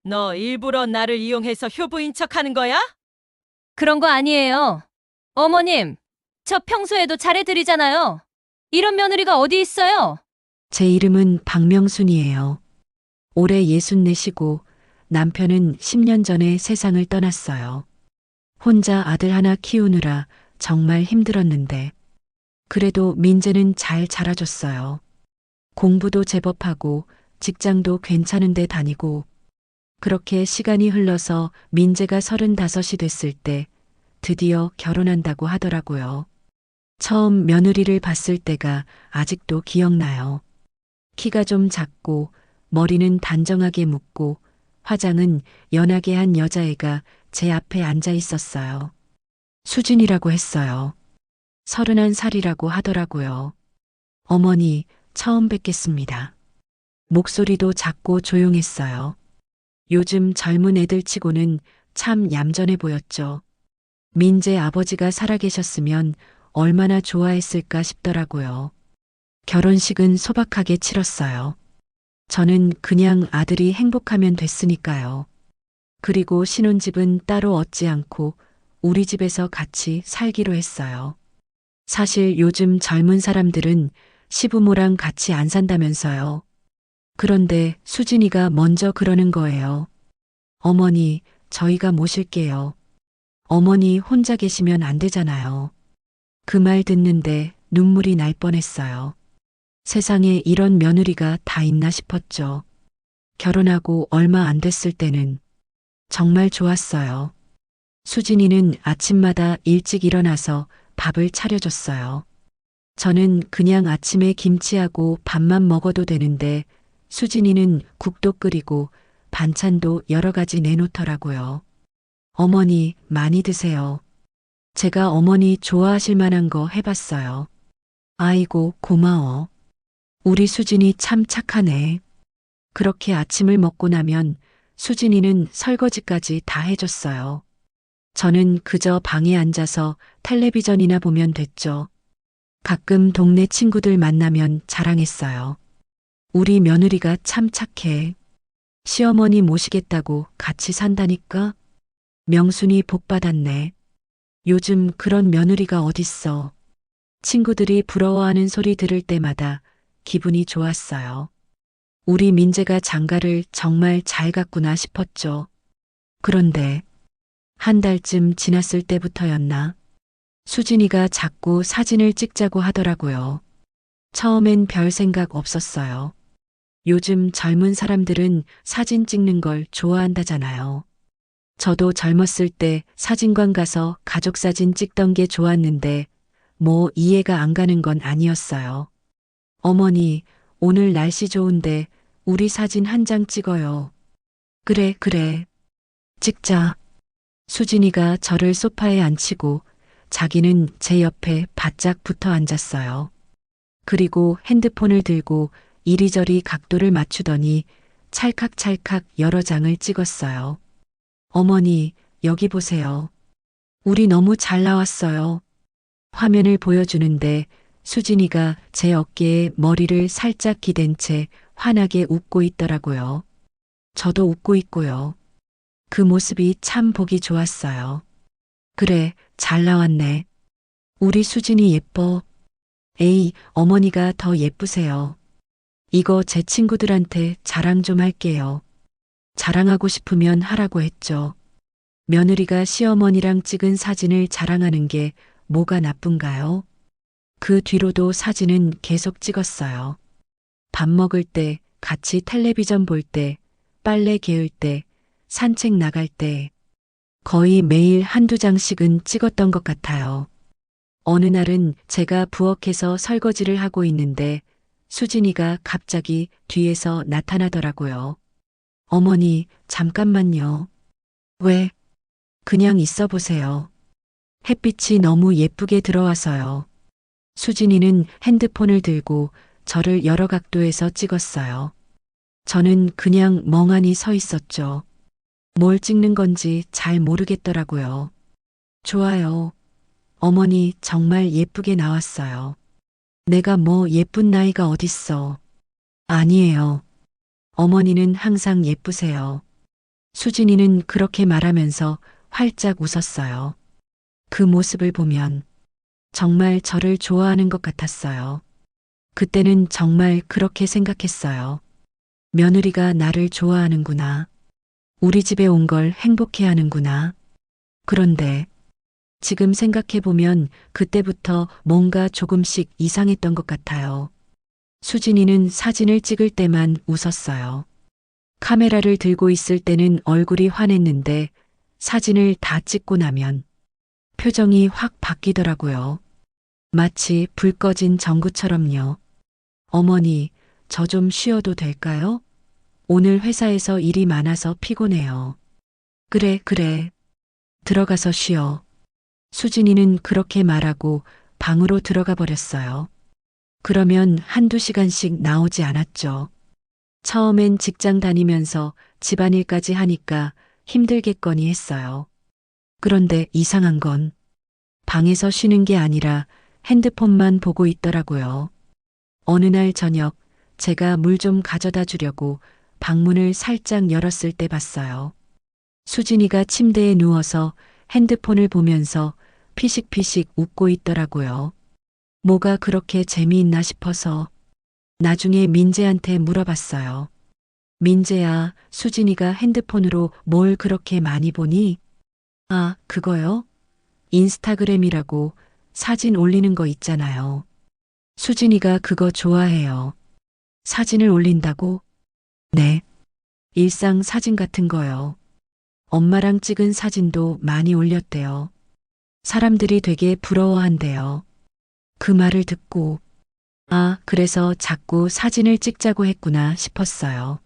너 일부러 나를 이용해서 효부인 척하는 거야? 그런 거 아니에요. 어머님, 저 평소에도 잘해드리잖아요. 이런 며느리가 어디 있어요? 제 이름은 박명순이에요. 올해 64시고 남편은 10년 전에 세상을 떠났어요. 혼자 아들 하나 키우느라 정말 힘들었는데 그래도 민재는 잘 자라줬어요. 공부도 제법 하고 직장도 괜찮은 데 다니고 그렇게 시간이 흘러서 민재가 35이 됐을 때 드디어 결혼한다고 하더라고요. 처음 며느리를 봤을 때가 아직도 기억나요. 키가 좀 작고 머리는 단정하게 묶고 화장은 연하게 한 여자애가 제 앞에 앉아 있었어요. 수진이라고 했어요. 31살이라고 하더라고요. 어머니, 처음 뵙겠습니다. 목소리도 작고 조용했어요. 요즘 젊은 애들 치고는 참 얌전해 보였죠. 민재 아버지가 살아계셨으면 얼마나 좋아했을까 싶더라고요. 결혼식은 소박하게 치렀어요. 저는 그냥 아들이 행복하면 됐으니까요. 그리고 신혼집은 따로 얻지 않고 우리 집에서 같이 살기로 했어요. 사실 요즘 젊은 사람들은 시부모랑 같이 안 산다면서요. 그런데 수진이가 먼저 그러는 거예요. 어머니, 저희가 모실게요. 어머니 혼자 계시면 안 되잖아요. 그 말 듣는데 눈물이 날 뻔했어요. 세상에 이런 며느리가 다 있나 싶었죠. 결혼하고 얼마 안 됐을 때는 정말 좋았어요. 수진이는 아침마다 일찍 일어나서 밥을 차려줬어요. 저는 그냥 아침에 김치하고 밥만 먹어도 되는데 수진이는 국도 끓이고 반찬도 여러 가지 내놓더라고요. 어머니, 많이 드세요. 제가 어머니 좋아하실 만한 거 해봤어요. 아이고, 고마워. 우리 수진이 참 착하네. 그렇게 아침을 먹고 나면 수진이는 설거지까지 다 해줬어요. 저는 그저 방에 앉아서 텔레비전이나 보면 됐죠. 가끔 동네 친구들 만나면 자랑했어요. 우리 며느리가 참 착해. 시어머니 모시겠다고 같이 산다니까? 명순이 복 받았네. 요즘 그런 며느리가 어딨어. 친구들이 부러워하는 소리 들을 때마다 기분이 좋았어요. 우리 민재가 장가를 정말 잘 갔구나 싶었죠. 그런데 한 달쯤 지났을 때부터였나? 수진이가 자꾸 사진을 찍자고 하더라고요. 처음엔 별 생각 없었어요. 요즘 젊은 사람들은 사진 찍는 걸 좋아한다잖아요. 저도 젊었을 때 사진관 가서 가족 사진 찍던 게 좋았는데 뭐 이해가 안 가는 건 아니었어요. 어머니, 오늘 날씨 좋은데 우리 사진 한 장 찍어요. 그래, 그래. 찍자. 수진이가 저를 소파에 앉히고 자기는 제 옆에 바짝 붙어 앉았어요. 그리고 핸드폰을 들고 이리저리 각도를 맞추더니 찰칵찰칵 여러 장을 찍었어요. 어머니, 여기 보세요. 우리 너무 잘 나왔어요. 화면을 보여주는데 수진이가 제 어깨에 머리를 살짝 기댄 채 환하게 웃고 있더라고요. 저도 웃고 있고요. 그 모습이 참 보기 좋았어요. 그래, 잘 나왔네. 우리 수진이 예뻐. 에이, 어머니가 더 예쁘세요. 이거 제 친구들한테 자랑 좀 할게요. 자랑하고 싶으면 하라고 했죠. 며느리가 시어머니랑 찍은 사진을 자랑하는 게 뭐가 나쁜가요? 그 뒤로도 사진은 계속 찍었어요. 밥 먹을 때, 같이 텔레비전 볼 때, 빨래 개울 때, 산책 나갈 때, 거의 매일 한두 장씩은 찍었던 것 같아요. 어느 날은 제가 부엌에서 설거지를 하고 있는데 수진이가 갑자기 뒤에서 나타나더라고요. 어머니, 잠깐만요. 왜? 그냥 있어 보세요. 햇빛이 너무 예쁘게 들어와서요. 수진이는 핸드폰을 들고 저를 여러 각도에서 찍었어요. 저는 그냥 멍하니 서 있었죠. 뭘 찍는 건지 잘 모르겠더라고요. 좋아요. 어머니 정말 예쁘게 나왔어요. 내가 뭐 예쁜 나이가 어딨어. 아니에요. 어머니는 항상 예쁘세요. 수진이는 그렇게 말하면서 활짝 웃었어요. 그 모습을 보면 정말 저를 좋아하는 것 같았어요. 그때는 정말 그렇게 생각했어요. 며느리가 나를 좋아하는구나. 우리 집에 온 걸 행복해 하는구나. 그런데 지금 생각해보면 그때부터 뭔가 조금씩 이상했던 것 같아요. 수진이는 사진을 찍을 때만 웃었어요. 카메라를 들고 있을 때는 얼굴이 환했는데 사진을 다 찍고 나면 표정이 확 바뀌더라고요. 마치 불 꺼진 전구처럼요. 어머니, 저 좀 쉬어도 될까요? 오늘 회사에서 일이 많아서 피곤해요. 그래, 그래. 들어가서 쉬어. 수진이는 그렇게 말하고 방으로 들어가 버렸어요. 그러면 한두 시간씩 나오지 않았죠. 처음엔 직장 다니면서 집안일까지 하니까 힘들겠거니 했어요. 그런데 이상한 건 방에서 쉬는 게 아니라 핸드폰만 보고 있더라고요. 어느 날 저녁 제가 물 좀 가져다 주려고 방문을 살짝 열었을 때 봤어요. 수진이가 침대에 누워서 핸드폰을 보면서 피식피식 웃고 있더라고요. 뭐가 그렇게 재미있나 싶어서 나중에 민재한테 물어봤어요. 민재야, 수진이가 핸드폰으로 뭘 그렇게 많이 보니? 아, 그거요? 인스타그램이라고 사진 올리는 거 있잖아요. 수진이가 그거 좋아해요. 사진을 올린다고? 네. 일상 사진 같은 거요. 엄마랑 찍은 사진도 많이 올렸대요. 사람들이 되게 부러워한대요. 그 말을 듣고, 아, 그래서 자꾸 사진을 찍자고 했구나 싶었어요.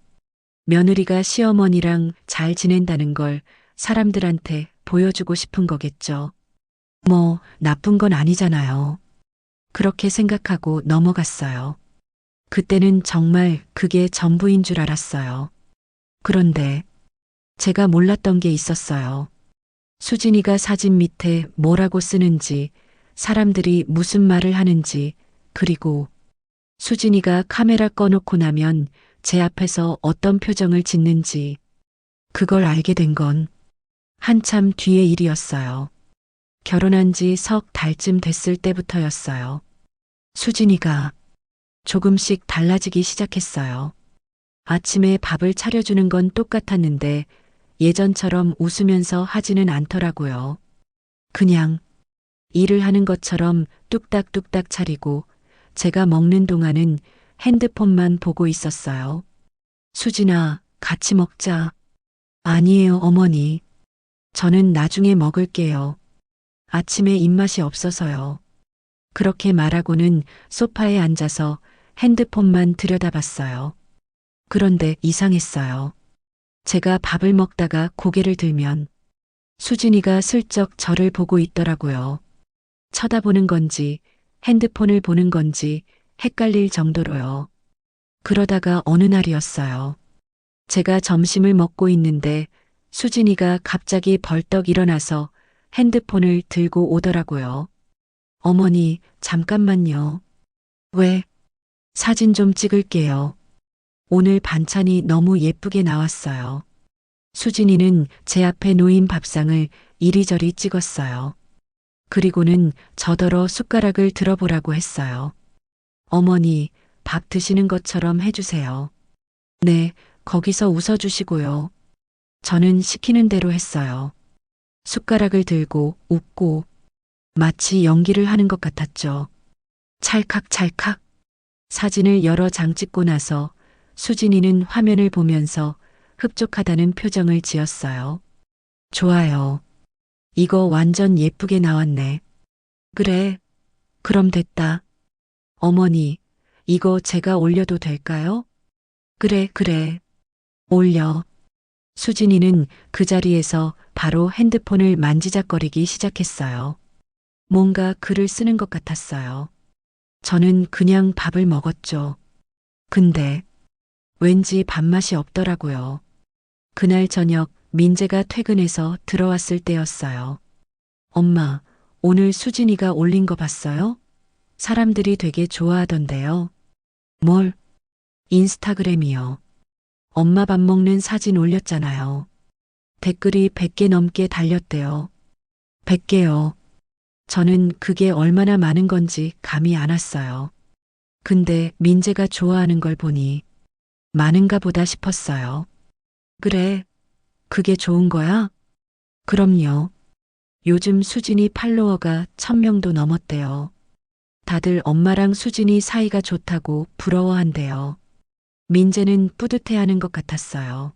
며느리가 시어머니랑 잘 지낸다는 걸 사람들한테 보여주고 싶은 거겠죠. 뭐, 나쁜 건 아니잖아요. 그렇게 생각하고 넘어갔어요. 그때는 정말 그게 전부인 줄 알았어요. 그런데 제가 몰랐던 게 있었어요. 수진이가 사진 밑에 뭐라고 쓰는지, 사람들이 무슨 말을 하는지, 그리고 수진이가 카메라 꺼놓고 나면 제 앞에서 어떤 표정을 짓는지, 그걸 알게 된 건 한참 뒤의 일이었어요. 결혼한 지 석 달쯤 됐을 때부터였어요. 수진이가 조금씩 달라지기 시작했어요. 아침에 밥을 차려주는 건 똑같았는데 예전처럼 웃으면서 하지는 않더라고요. 그냥 일을 하는 것처럼 뚝딱뚝딱 차리고 제가 먹는 동안은 핸드폰만 보고 있었어요. 수진아, 같이 먹자. 아니에요, 어머니. 저는 나중에 먹을게요. 아침에 입맛이 없어서요. 그렇게 말하고는 소파에 앉아서 핸드폰만 들여다봤어요. 그런데 이상했어요. 제가 밥을 먹다가 고개를 들면 수진이가 슬쩍 저를 보고 있더라고요. 쳐다보는 건지 핸드폰을 보는 건지 헷갈릴 정도로요. 그러다가 어느 날이었어요. 제가 점심을 먹고 있는데 수진이가 갑자기 벌떡 일어나서 핸드폰을 들고 오더라고요. 어머니, 잠깐만요. 왜? 사진 좀 찍을게요. 오늘 반찬이 너무 예쁘게 나왔어요. 수진이는 제 앞에 놓인 밥상을 이리저리 찍었어요. 그리고는 저더러 숟가락을 들어보라고 했어요. 어머니, 밥 드시는 것처럼 해주세요. 네, 거기서 웃어주시고요. 저는 시키는 대로 했어요. 숟가락을 들고 웃고 마치 연기를 하는 것 같았죠. 찰칵찰칵. 사진을 여러 장 찍고 나서 수진이는 화면을 보면서 흡족하다는 표정을 지었어요. 좋아요. 이거 완전 예쁘게 나왔네. 그래. 그럼 됐다. 어머니, 이거 제가 올려도 될까요? 그래, 그래. 올려. 수진이는 그 자리에서 바로 핸드폰을 만지작거리기 시작했어요. 뭔가 글을 쓰는 것 같았어요. 저는 그냥 밥을 먹었죠. 근데 왠지 밥맛이 없더라고요. 그날 저녁 민재가 퇴근해서 들어왔을 때였어요. 엄마, 오늘 수진이가 올린 거 봤어요? 사람들이 되게 좋아하던데요. 뭘? 인스타그램이요. 엄마 밥 먹는 사진 올렸잖아요. 댓글이 100개 넘게 달렸대요. 100개요. 저는 그게 얼마나 많은 건지 감이 안 왔어요. 근데 민재가 좋아하는 걸 보니 많은가 보다 싶었어요. 그래, 그게 좋은 거야? 그럼요. 요즘 수진이 팔로워가 1000명도 넘었대요. 다들 엄마랑 수진이 사이가 좋다고 부러워한대요. 민재는 뿌듯해하는 것 같았어요.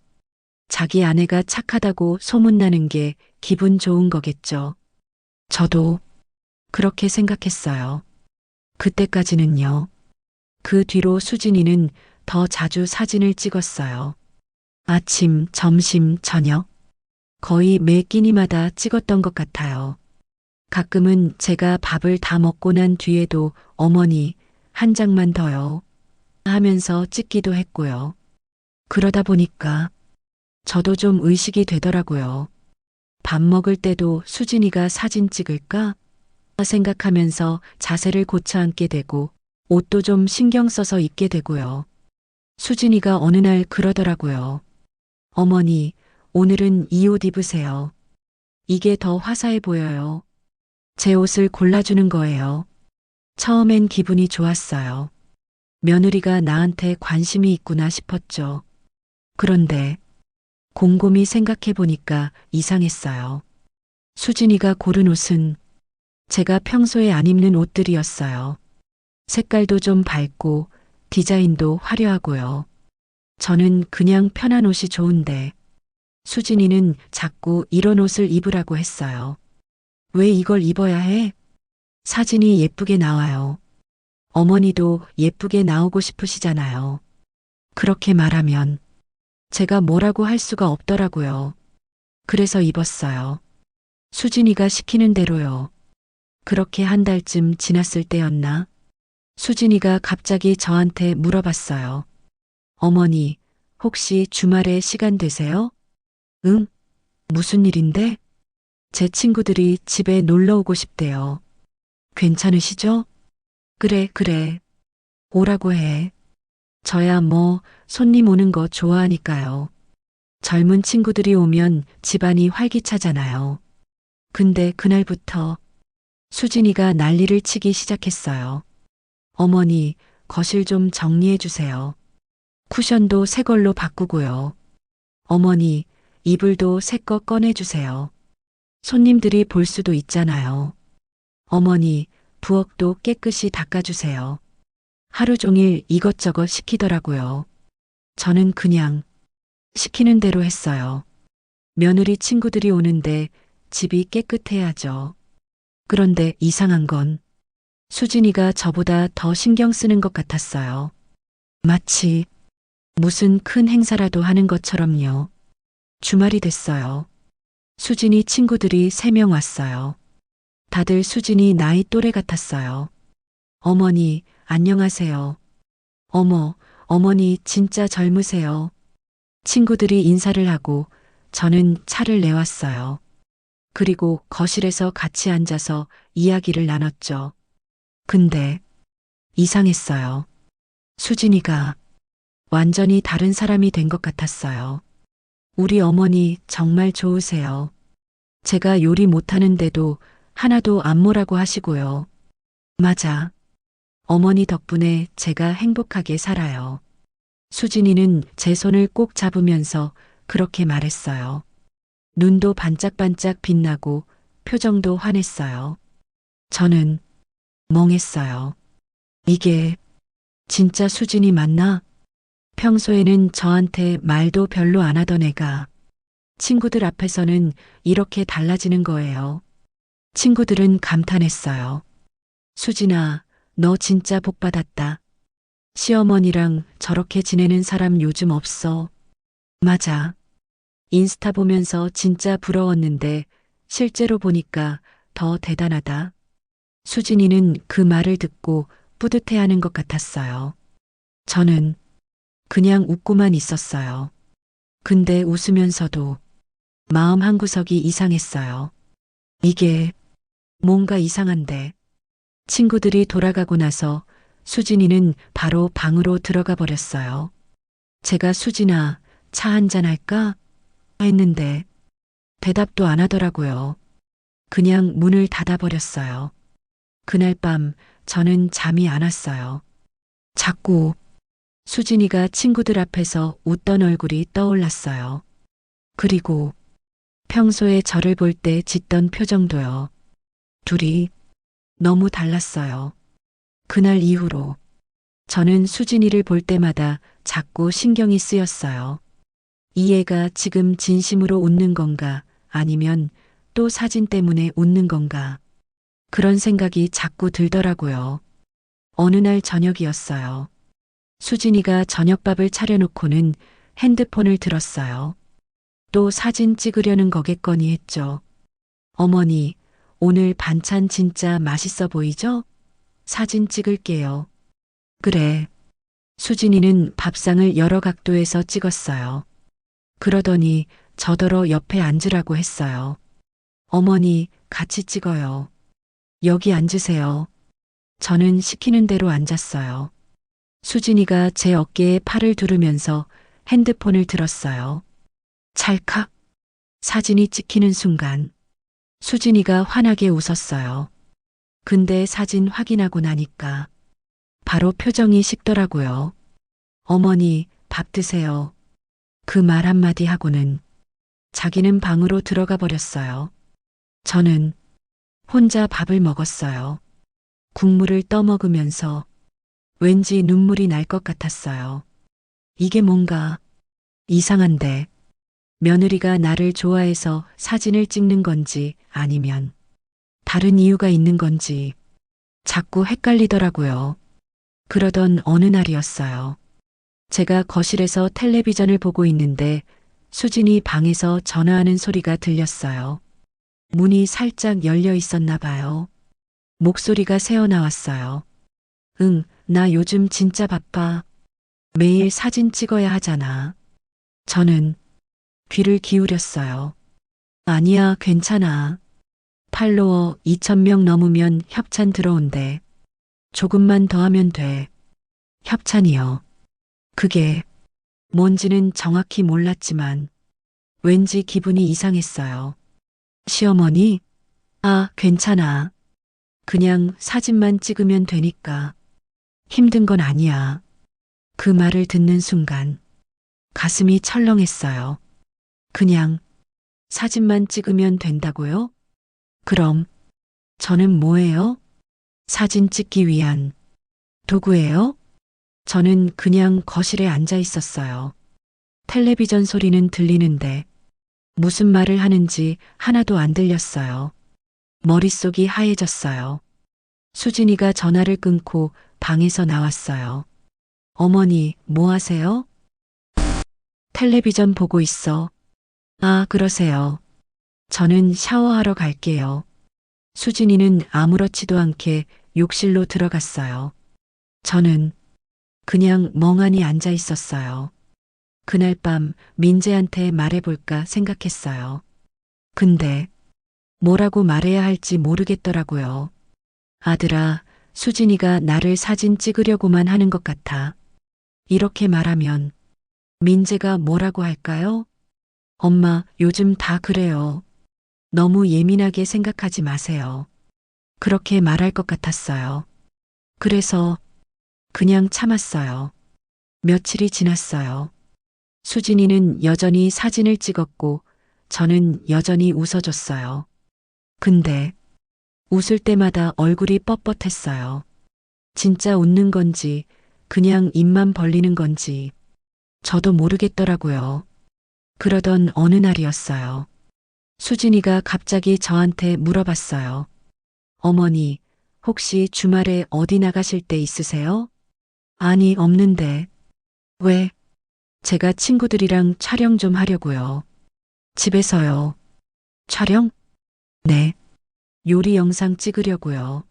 자기 아내가 착하다고 소문나는 게 기분 좋은 거겠죠. 저도 그렇게 생각했어요. 그때까지는요. 그 뒤로 수진이는 더 자주 사진을 찍었어요. 아침, 점심, 저녁. 거의 매 끼니마다 찍었던 것 같아요. 가끔은 제가 밥을 다 먹고 난 뒤에도 어머니 한 장만 더요 하면서 찍기도 했고요. 그러다 보니까 저도 좀 의식이 되더라고요. 밥 먹을 때도 수진이가 사진 찍을까 생각하면서 자세를 고쳐 앉게 되고 옷도 좀 신경 써서 입게 되고요. 수진이가 어느 날 그러더라고요. 어머니, 오늘은 이 옷 입으세요. 이게 더 화사해 보여요. 제 옷을 골라주는 거예요. 처음엔 기분이 좋았어요. 며느리가 나한테 관심이 있구나 싶었죠. 그런데 곰곰이 생각해 보니까 이상했어요. 수진이가 고른 옷은 제가 평소에 안 입는 옷들이었어요. 색깔도 좀 밝고 디자인도 화려하고요. 저는 그냥 편한 옷이 좋은데 수진이는 자꾸 이런 옷을 입으라고 했어요. 왜 이걸 입어야 해? 사진이 예쁘게 나와요. 어머니도 예쁘게 나오고 싶으시잖아요. 그렇게 말하면 제가 뭐라고 할 수가 없더라고요. 그래서 입었어요. 수진이가 시키는 대로요. 그렇게 한 달쯤 지났을 때였나? 수진이가 갑자기 저한테 물어봤어요. 어머니, 혹시 주말에 시간 되세요? 응? 무슨 일인데? 제 친구들이 집에 놀러 오고 싶대요. 괜찮으시죠? 그래. 오라고 해. 저야 뭐 손님 오는 거 좋아하니까요. 젊은 친구들이 오면 집안이 활기차잖아요. 근데 그날부터 수진이가 난리를 치기 시작했어요. 어머니, 거실 좀 정리해 주세요. 쿠션도 새 걸로 바꾸고요. 어머니, 이불도 새 거 꺼내 주세요. 손님들이 볼 수도 있잖아요. 어머니, 부엌도 깨끗이 닦아주세요. 하루 종일 이것저것 시키더라고요. 저는 그냥 시키는 대로 했어요. 며느리 친구들이 오는데 집이 깨끗해야죠. 그런데 이상한 건 수진이가 저보다 더 신경 쓰는 것 같았어요. 마치 무슨 큰 행사라도 하는 것처럼요. 주말이 됐어요. 수진이 친구들이 3명 왔어요. 다들 수진이 나이 또래 같았어요. 어머니, 안녕하세요. 어머, 어머니 진짜 젊으세요. 친구들이 인사를 하고 저는 차를 내왔어요. 그리고 거실에서 같이 앉아서 이야기를 나눴죠. 근데 이상했어요. 수진이가 완전히 다른 사람이 된 것 같았어요. 우리 어머니 정말 좋으세요. 제가 요리 못하는데도 하나도 안 뭐라고 하시고요. 맞아. 어머니 덕분에 제가 행복하게 살아요. 수진이는 제 손을 꼭 잡으면서 그렇게 말했어요. 눈도 반짝반짝 빛나고 표정도 환했어요. 저는 멍했어요. 이게 진짜 수진이 맞나? 평소에는 저한테 말도 별로 안 하던 애가 친구들 앞에서는 이렇게 달라지는 거예요. 친구들은 감탄했어요. 수진아, 너 진짜 복 받았다. 시어머니랑 저렇게 지내는 사람 요즘 없어. 맞아. 인스타 보면서 진짜 부러웠는데 실제로 보니까 더 대단하다. 수진이는 그 말을 듣고 뿌듯해하는 것 같았어요. 저는 그냥 웃고만 있었어요. 근데 웃으면서도 마음 한구석이 이상했어요. 이게 뭔가 이상한데. 친구들이 돌아가고 나서 수진이는 바로 방으로 들어가 버렸어요. 제가 수진아, 차 한잔 할까? 했는데 대답도 안 하더라고요. 그냥 문을 닫아버렸어요. 그날 밤 저는 잠이 안 왔어요. 자꾸 수진이가 친구들 앞에서 웃던 얼굴이 떠올랐어요. 그리고 평소에 저를 볼 때 짓던 표정도요. 둘이 너무 달랐어요. 그날 이후로 저는 수진이를 볼 때마다 자꾸 신경이 쓰였어요. 이 애가 지금 진심으로 웃는 건가 아니면 또 사진 때문에 웃는 건가 그런 생각이 자꾸 들더라고요. 어느 날 저녁이었어요. 수진이가 저녁밥을 차려놓고는 핸드폰을 들었어요. 또 사진 찍으려는 거겠거니 했죠. 어머니, 오늘 반찬 진짜 맛있어 보이죠? 사진 찍을게요. 그래. 수진이는 밥상을 여러 각도에서 찍었어요. 그러더니 저더러 옆에 앉으라고 했어요. 어머니, 같이 찍어요. 여기 앉으세요. 저는 시키는 대로 앉았어요. 수진이가 제 어깨에 팔을 두르면서 핸드폰을 들었어요. 찰칵. 사진이 찍히는 순간 수진이가 환하게 웃었어요. 근데 사진 확인하고 나니까 바로 표정이 식더라고요. 어머니, 밥 드세요. 그 말 한마디 하고는 자기는 방으로 들어가 버렸어요. 저는 혼자 밥을 먹었어요. 국물을 떠먹으면서 왠지 눈물이 날 것 같았어요. 이게 뭔가 이상한데 며느리가 나를 좋아해서 사진을 찍는 건지 아니면 다른 이유가 있는 건지 자꾸 헷갈리더라고요. 그러던 어느 날이었어요. 제가 거실에서 텔레비전을 보고 있는데 수진이 방에서 전화하는 소리가 들렸어요. 문이 살짝 열려 있었나 봐요. 목소리가 새어나왔어요. 응, 나 요즘 진짜 바빠. 매일 사진 찍어야 하잖아. 저는 귀를 기울였어요. 아니야, 괜찮아. 팔로워 2,000명 넘으면 협찬 들어온대. 조금만 더 하면 돼. 협찬이요. 그게 뭔지는 정확히 몰랐지만 왠지 기분이 이상했어요. 시어머니? 아, 괜찮아. 그냥 사진만 찍으면 되니까. 힘든 건 아니야. 그 말을 듣는 순간 가슴이 철렁했어요. 그냥 사진만 찍으면 된다고요? 그럼 저는 뭐예요? 사진 찍기 위한 도구예요? 저는 그냥 거실에 앉아 있었어요. 텔레비전 소리는 들리는데 무슨 말을 하는지 하나도 안 들렸어요. 머릿속이 하얘졌어요. 수진이가 전화를 끊고 방에서 나왔어요. 어머니, 뭐 하세요? 텔레비전 보고 있어. 아, 그러세요. 저는 샤워하러 갈게요. 수진이는 아무렇지도 않게 욕실로 들어갔어요. 저는 그냥 멍하니 앉아 있었어요. 그날 밤 민재한테 말해볼까 생각했어요. 근데 뭐라고 말해야 할지 모르겠더라고요. 아들아, 수진이가 나를 사진 찍으려고만 하는 것 같아. 이렇게 말하면 민재가 뭐라고 할까요? 엄마, 요즘 다 그래요. 너무 예민하게 생각하지 마세요. 그렇게 말할 것 같았어요. 그래서 그냥 참았어요. 며칠이 지났어요. 수진이는 여전히 사진을 찍었고 저는 여전히 웃어줬어요. 근데 웃을 때마다 얼굴이 뻣뻣했어요. 진짜 웃는 건지 그냥 입만 벌리는 건지 저도 모르겠더라고요. 그러던 어느 날이었어요. 수진이가 갑자기 저한테 물어봤어요. 어머니, 혹시 주말에 어디 나가실 때 있으세요? 아니, 없는데. 왜? 제가 친구들이랑 촬영 좀 하려고요. 집에서요. 촬영? 네. 요리 영상 찍으려고요.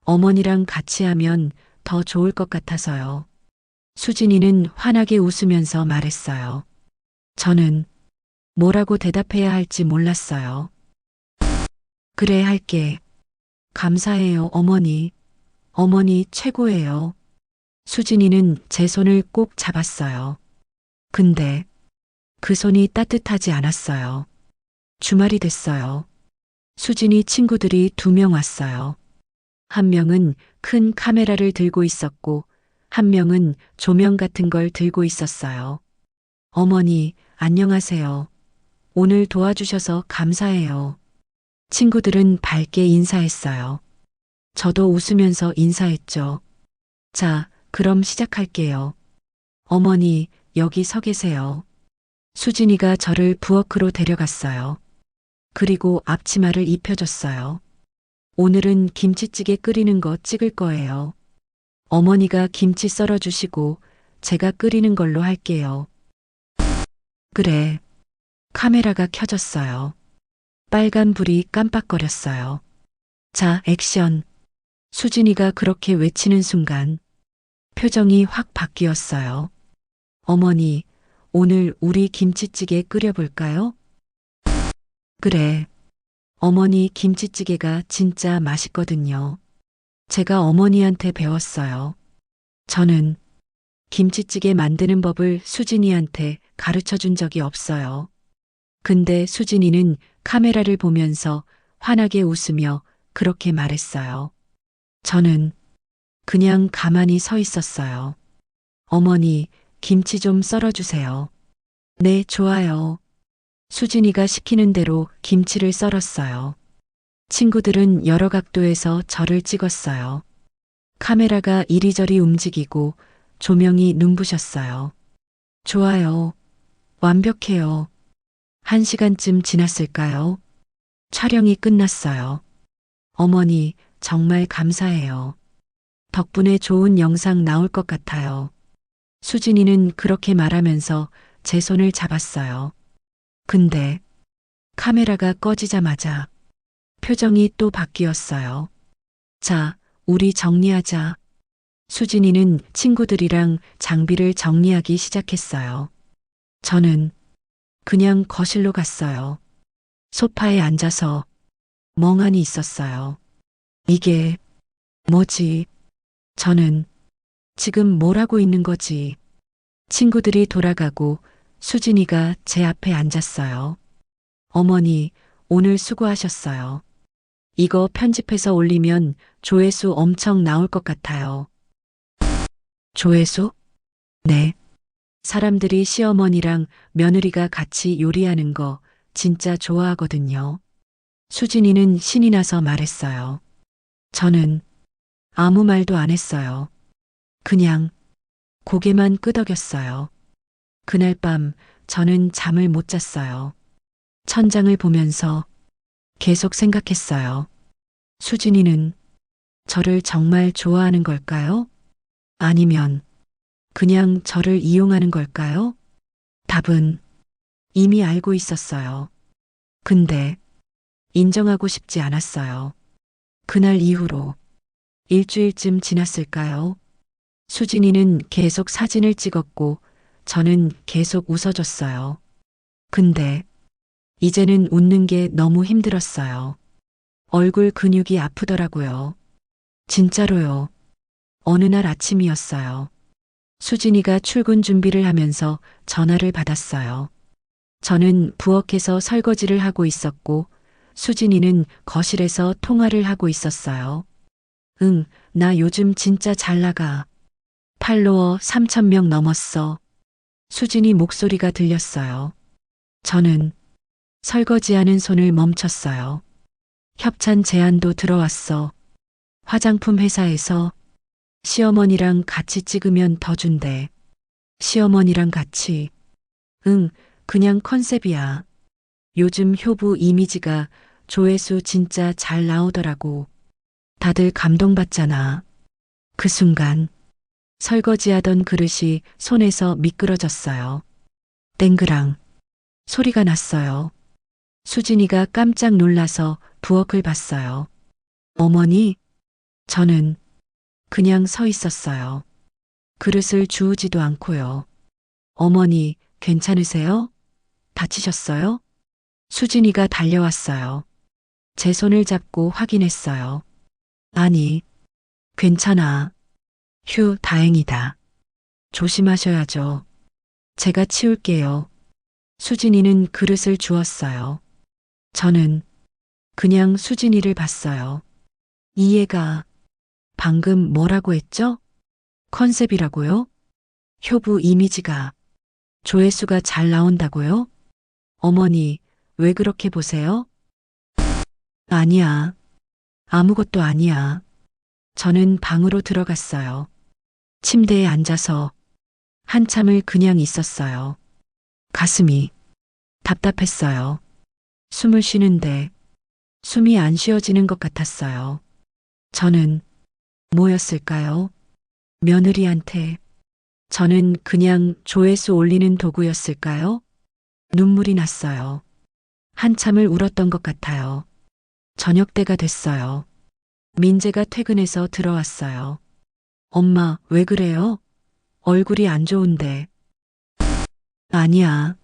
어머니랑 같이 하면 더 좋을 것 같아서요. 수진이는 환하게 웃으면서 말했어요. 저는 뭐라고 대답해야 할지 몰랐어요. 그래, 할게. 감사해요, 어머니. 어머니 최고예요. 수진이는 제 손을 꼭 잡았어요. 근데 그 손이 따뜻하지 않았어요. 주말이 됐어요. 수진이 친구들이 2명 왔어요. 한 명은 큰 카메라를 들고 있었고, 한 명은 조명 같은 걸 들고 있었어요. 어머니, 안녕하세요. 오늘 도와주셔서 감사해요. 친구들은 밝게 인사했어요. 저도 웃으면서 인사했죠. 자, 그럼 시작할게요. 어머니, 여기 서 계세요. 수진이가 저를 부엌으로 데려갔어요. 그리고 앞치마를 입혀줬어요. 오늘은 김치찌개 끓이는 거 찍을 거예요. 어머니가 김치 썰어주시고 제가 끓이는 걸로 할게요. 그래. 카메라가 켜졌어요. 빨간 불이 깜빡거렸어요. 자, 액션. 수진이가 그렇게 외치는 순간 표정이 확 바뀌었어요. 어머니, 오늘 우리 김치찌개 끓여볼까요? 그래. 어머니 김치찌개가 진짜 맛있거든요. 제가 어머니한테 배웠어요. 저는 김치찌개 만드는 법을 수진이한테 가르쳐 준 적이 없어요. 근데 수진이는 카메라를 보면서 환하게 웃으며 그렇게 말했어요. 저는 그냥 가만히 서 있었어요. 어머니, 김치 좀 썰어주세요. 네, 좋아요. 수진이가 시키는 대로 김치를 썰었어요. 친구들은 여러 각도에서 저를 찍었어요. 카메라가 이리저리 움직이고 조명이 눈부셨어요. 좋아요. 완벽해요. 1시간쯤 지났을까요? 촬영이 끝났어요. 어머니, 정말 감사해요. 덕분에 좋은 영상 나올 것 같아요. 수진이는 그렇게 말하면서 제 손을 잡았어요. 근데 카메라가 꺼지자마자 표정이 또 바뀌었어요. 자, 우리 정리하자. 수진이는 친구들이랑 장비를 정리하기 시작했어요. 저는 그냥 거실로 갔어요. 소파에 앉아서 멍하니 있었어요. 이게 뭐지? 저는 지금 뭘 하고 있는 거지? 친구들이 돌아가고 수진이가 제 앞에 앉았어요. 어머니, 오늘 수고하셨어요. 이거 편집해서 올리면 조회수 엄청 나올 것 같아요. 조회수? 네. 사람들이 시어머니랑 며느리가 같이 요리하는 거 진짜 좋아하거든요. 수진이는 신이 나서 말했어요. 저는 아무 말도 안 했어요. 그냥 고개만 끄덕였어요. 그날 밤 저는 잠을 못 잤어요. 천장을 보면서 계속 생각했어요. 수진이는 저를 정말 좋아하는 걸까요? 아니면 그냥 저를 이용하는 걸까요? 답은 이미 알고 있었어요. 근데 인정하고 싶지 않았어요. 그날 이후로 일주일쯤 지났을까요? 수진이는 계속 사진을 찍었고 저는 계속 웃어줬어요. 근데 이제는 웃는 게 너무 힘들었어요. 얼굴 근육이 아프더라고요. 진짜로요. 어느 날 아침이었어요. 수진이가 출근 준비를 하면서 전화를 받았어요. 저는 부엌에서 설거지를 하고 있었고 수진이는 거실에서 통화를 하고 있었어요. 응, 나 요즘 진짜 잘 나가. 팔로워 3,000명 넘었어. 수진이 목소리가 들렸어요. 저는 설거지하는 손을 멈췄어요. 협찬 제안도 들어왔어. 화장품 회사에서 시어머니랑 같이 찍으면 더 준대. 시어머니랑 같이. 응, 그냥 컨셉이야. 요즘 효부 이미지가 조회수 진짜 잘 나오더라고. 다들 감동받잖아. 그 순간 설거지하던 그릇이 손에서 미끄러졌어요. 땡그랑 소리가 났어요. 수진이가 깜짝 놀라서 부엌을 봤어요. 어머니, 저는 그냥 서 있었어요. 그릇을 주우지도 않고요. 어머니, 괜찮으세요? 다치셨어요? 수진이가 달려왔어요. 제 손을 잡고 확인했어요. 아니, 괜찮아. 휴, 다행이다. 조심하셔야죠. 제가 치울게요. 수진이는 그릇을 주었어요. 저는 그냥 수진이를 봤어요. 이해가 방금 뭐라고 했죠? 컨셉이라고요? 효부 이미지가 조회수가 잘 나온다고요? 어머니, 왜 그렇게 보세요? 아니야. 아무것도 아니야. 저는 방으로 들어갔어요. 침대에 앉아서 한참을 그냥 있었어요. 가슴이 답답했어요. 숨을 쉬는데 숨이 안 쉬어지는 것 같았어요. 저는 뭐였을까요? 며느리한테 저는 그냥 조회수 올리는 도구였을까요? 눈물이 났어요. 한참을 울었던 것 같아요. 저녁 때가 됐어요. 민재가 퇴근해서 들어왔어요. 엄마, 왜 그래요? 얼굴이 안 좋은데. 아니야.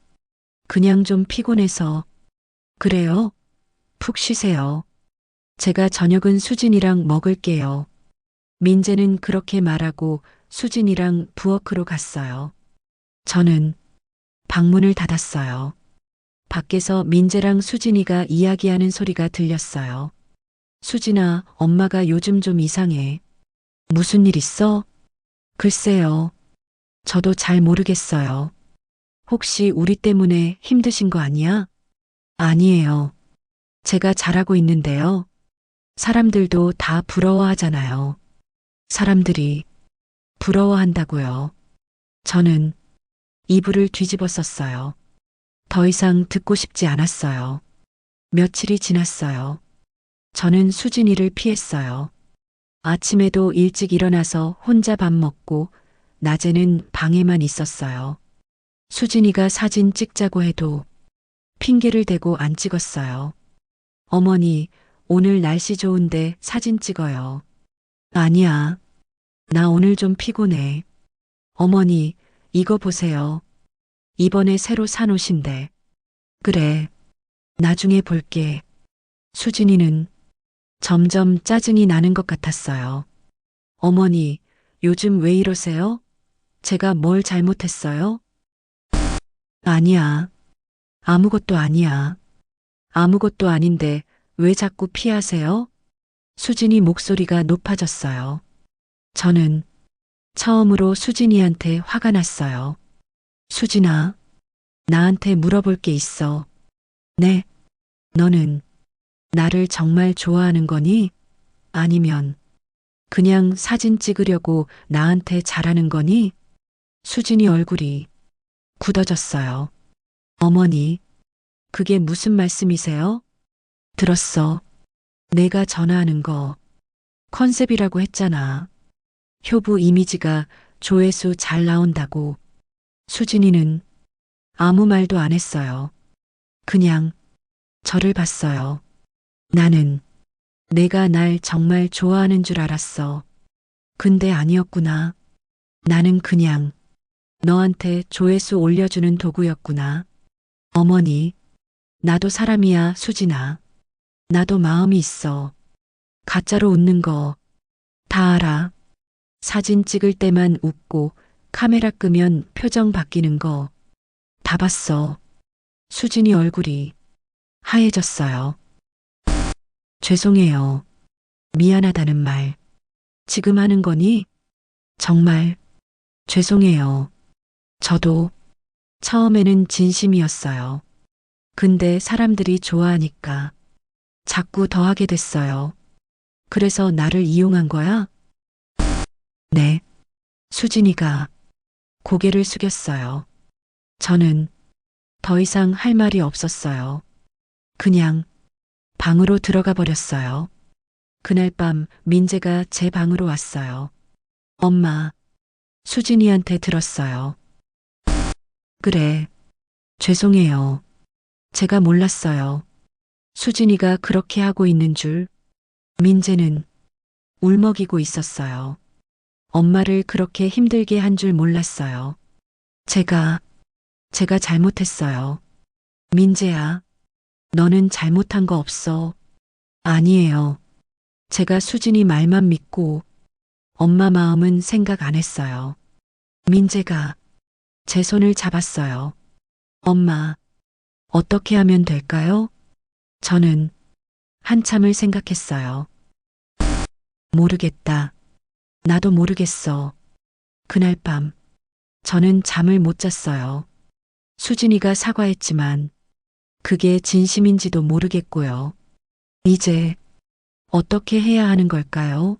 그냥 좀 피곤해서. 그래요? 푹 쉬세요. 제가 저녁은 수진이랑 먹을게요. 민재는 그렇게 말하고 수진이랑 부엌으로 갔어요. 저는 방문을 닫았어요. 밖에서 민재랑 수진이가 이야기하는 소리가 들렸어요. 수진아, 엄마가 요즘 좀 이상해. 무슨 일 있어? 글쎄요. 저도 잘 모르겠어요. 혹시 우리 때문에 힘드신 거 아니야? 아니에요. 제가 잘하고 있는데요. 사람들도 다 부러워하잖아요. 사람들이 부러워한다고요. 저는 이불을 뒤집어 썼어요. 더 이상 듣고 싶지 않았어요. 며칠이 지났어요. 저는 수진이를 피했어요. 아침에도 일찍 일어나서 혼자 밥 먹고 낮에는 방에만 있었어요. 수진이가 사진 찍자고 해도 핑계를 대고 안 찍었어요. 어머니, 오늘 날씨 좋은데 사진 찍어요. 아니야. 나 오늘 좀 피곤해. 어머니, 이거 보세요. 이번에 새로 산 옷인데. 그래. 나중에 볼게. 수진이는 점점 짜증이 나는 것 같았어요. 어머니, 요즘 왜 이러세요? 제가 뭘 잘못했어요? 아니야. 아무것도 아니야. 아무것도 아닌데 왜 자꾸 피하세요? 수진이 목소리가 높아졌어요. 저는 처음으로 수진이한테 화가 났어요. 수진아, 나한테 물어볼 게 있어. 네, 너는 나를 정말 좋아하는 거니? 아니면 그냥 사진 찍으려고 나한테 잘하는 거니? 수진이 얼굴이 굳어졌어요. 어머니, 그게 무슨 말씀이세요? 들었어. 내가 전화하는 거 컨셉이라고 했잖아. 효부 이미지가 조회수 잘 나온다고. 수진이는 아무 말도 안 했어요. 그냥 저를 봤어요. 나는 내가 날 정말 좋아하는 줄 알았어. 근데 아니었구나. 나는 그냥 너한테 조회수 올려주는 도구였구나. 어머니, 나도 사람이야, 수진아. 나도 마음이 있어. 가짜로 웃는 거 다 알아. 사진 찍을 때만 웃고 카메라 끄면 표정 바뀌는 거 다 봤어. 수진이 얼굴이 하얘졌어요. 죄송해요. 미안하다는 말. 지금 하는 거니? 정말 죄송해요. 저도 처음에는 진심이었어요. 근데 사람들이 좋아하니까 자꾸 더 하게 됐어요. 그래서 나를 이용한 거야? 네. 수진이가 고개를 숙였어요. 저는 더 이상 할 말이 없었어요. 그냥 방으로 들어가 버렸어요. 그날 밤 민재가 제 방으로 왔어요. 엄마, 수진이한테 들었어요. 그래, 죄송해요. 제가 몰랐어요. 수진이가 그렇게 하고 있는 줄. 민재는 울먹이고 있었어요. 엄마를 그렇게 힘들게 한 줄 몰랐어요. 제가 잘못했어요. 민재야, 너는 잘못한 거 없어. 아니에요. 제가 수진이 말만 믿고 엄마 마음은 생각 안 했어요. 민재가 제 손을 잡았어요. 엄마, 어떻게 하면 될까요? 저는 한참을 생각했어요. 모르겠다. 나도 모르겠어. 그날 밤, 저는 잠을 못 잤어요. 수진이가 사과했지만, 그게 진심인지도 모르겠고요. 이제, 어떻게 해야 하는 걸까요?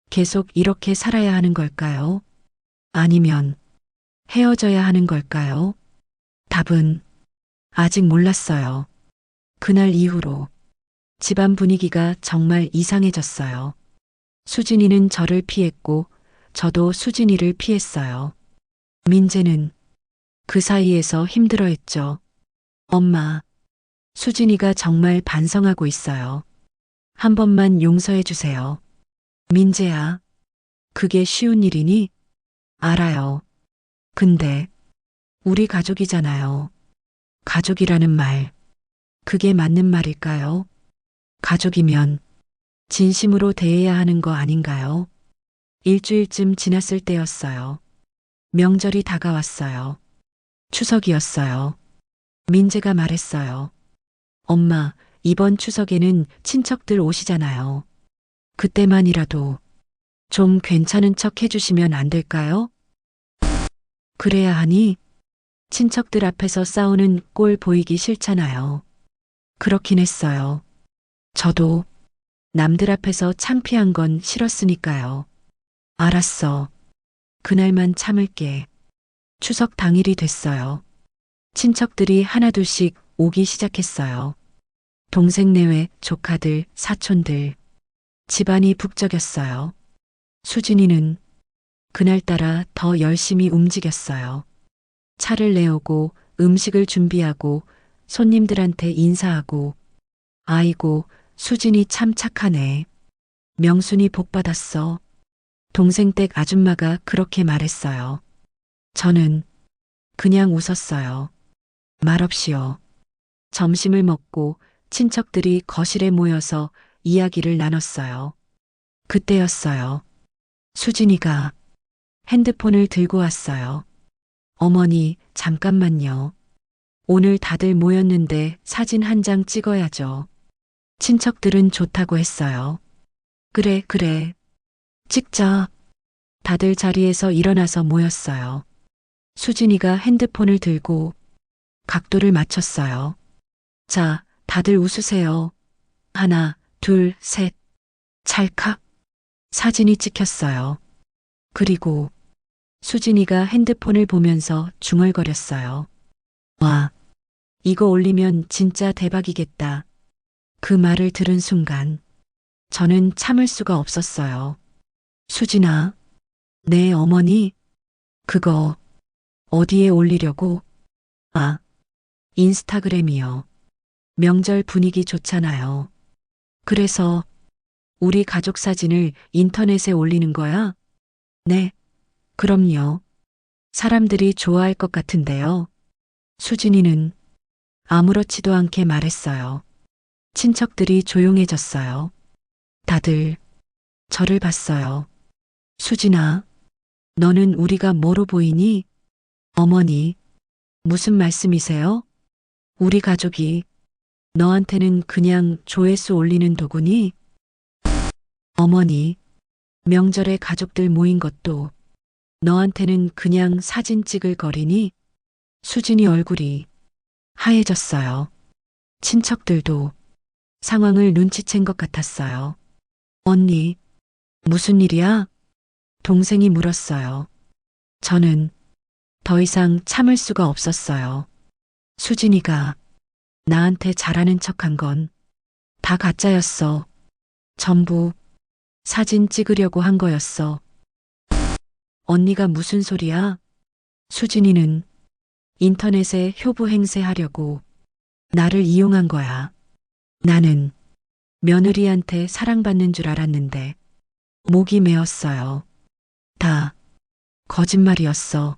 계속 이렇게 살아야 하는 걸까요? 아니면, 헤어져야 하는 걸까요? 답은, 아직 몰랐어요. 그날 이후로, 집안 분위기가 정말 이상해졌어요. 수진이는 저를 피했고, 저도 수진이를 피했어요. 민재는 그 사이에서 힘들어했죠. 엄마, 수진이가 정말 반성하고 있어요. 한 번만 용서해 주세요. 민재야, 그게 쉬운 일이니? 알아요. 근데 우리 가족이잖아요. 가족이라는 말, 그게 맞는 말일까요? 가족이면 진심으로 대해야 하는 거 아닌가요? 일주일쯤 지났을 때였어요. 명절이 다가왔어요. 추석이었어요. 민재가 말했어요. 엄마, 이번 추석에는 친척들 오시잖아요. 그때만이라도 좀 괜찮은 척 해주시면 안 될까요? 그래야 하니 친척들 앞에서 싸우는 꼴 보이기 싫잖아요. 그렇긴 했어요. 저도 남들 앞에서 창피한 건 싫었으니까요. 알았어. 그날만 참을게. 추석 당일이 됐어요. 친척들이 하나둘씩 오기 시작했어요. 동생 내외, 조카들, 사촌들. 집안이 북적였어요. 수진이는 그날따라 더 열심히 움직였어요. 차를 내오고 음식을 준비하고 손님들한테 인사하고 아이고, 수진이 참 착하네. 명순이 복 받았어. 동생 댁 아줌마가 그렇게 말했어요. 저는 그냥 웃었어요. 말없이요. 점심을 먹고 친척들이 거실에 모여서 이야기를 나눴어요. 그때였어요. 수진이가 핸드폰을 들고 왔어요. 어머니, 잠깐만요. 오늘 다들 모였는데 사진 한 장 찍어야죠. 친척들은 좋다고 했어요. 그래, 그래. 찍자. 다들 자리에서 일어나서 모였어요. 수진이가 핸드폰을 들고 각도를 맞췄어요. 자, 다들 웃으세요. 하나, 둘, 셋. 찰칵. 사진이 찍혔어요. 그리고 수진이가 핸드폰을 보면서 중얼거렸어요. 와, 이거 올리면 진짜 대박이겠다. 그 말을 들은 순간 저는 참을 수가 없었어요. 수진아, 내 어머니, 그거 어디에 올리려고? 아, 인스타그램이요. 명절 분위기 좋잖아요. 그래서 우리 가족 사진을 인터넷에 올리는 거야? 네, 그럼요. 사람들이 좋아할 것 같은데요. 수진이는 아무렇지도 않게 말했어요. 친척들이 조용해졌어요. 다들 저를 봤어요. 수진아, 너는 우리가 뭐로 보이니? 어머니, 무슨 말씀이세요? 우리 가족이 너한테는 그냥 조회수 올리는 도구니? 어머니, 명절에 가족들 모인 것도 너한테는 그냥 사진 찍을 거리니? 수진이 얼굴이 하얘졌어요. 친척들도 상황을 눈치챈 것 같았어요. 언니, 무슨 일이야? 동생이 물었어요. 저는 더 이상 참을 수가 없었어요. 수진이가 나한테 잘하는 척한 건 다 가짜였어. 전부 사진 찍으려고 한 거였어. 언니가 무슨 소리야? 수진이는 인터넷에 효부 행세하려고 나를 이용한 거야. 나는 며느리한테 사랑받는 줄 알았는데 목이 메었어요. 다 거짓말이었어.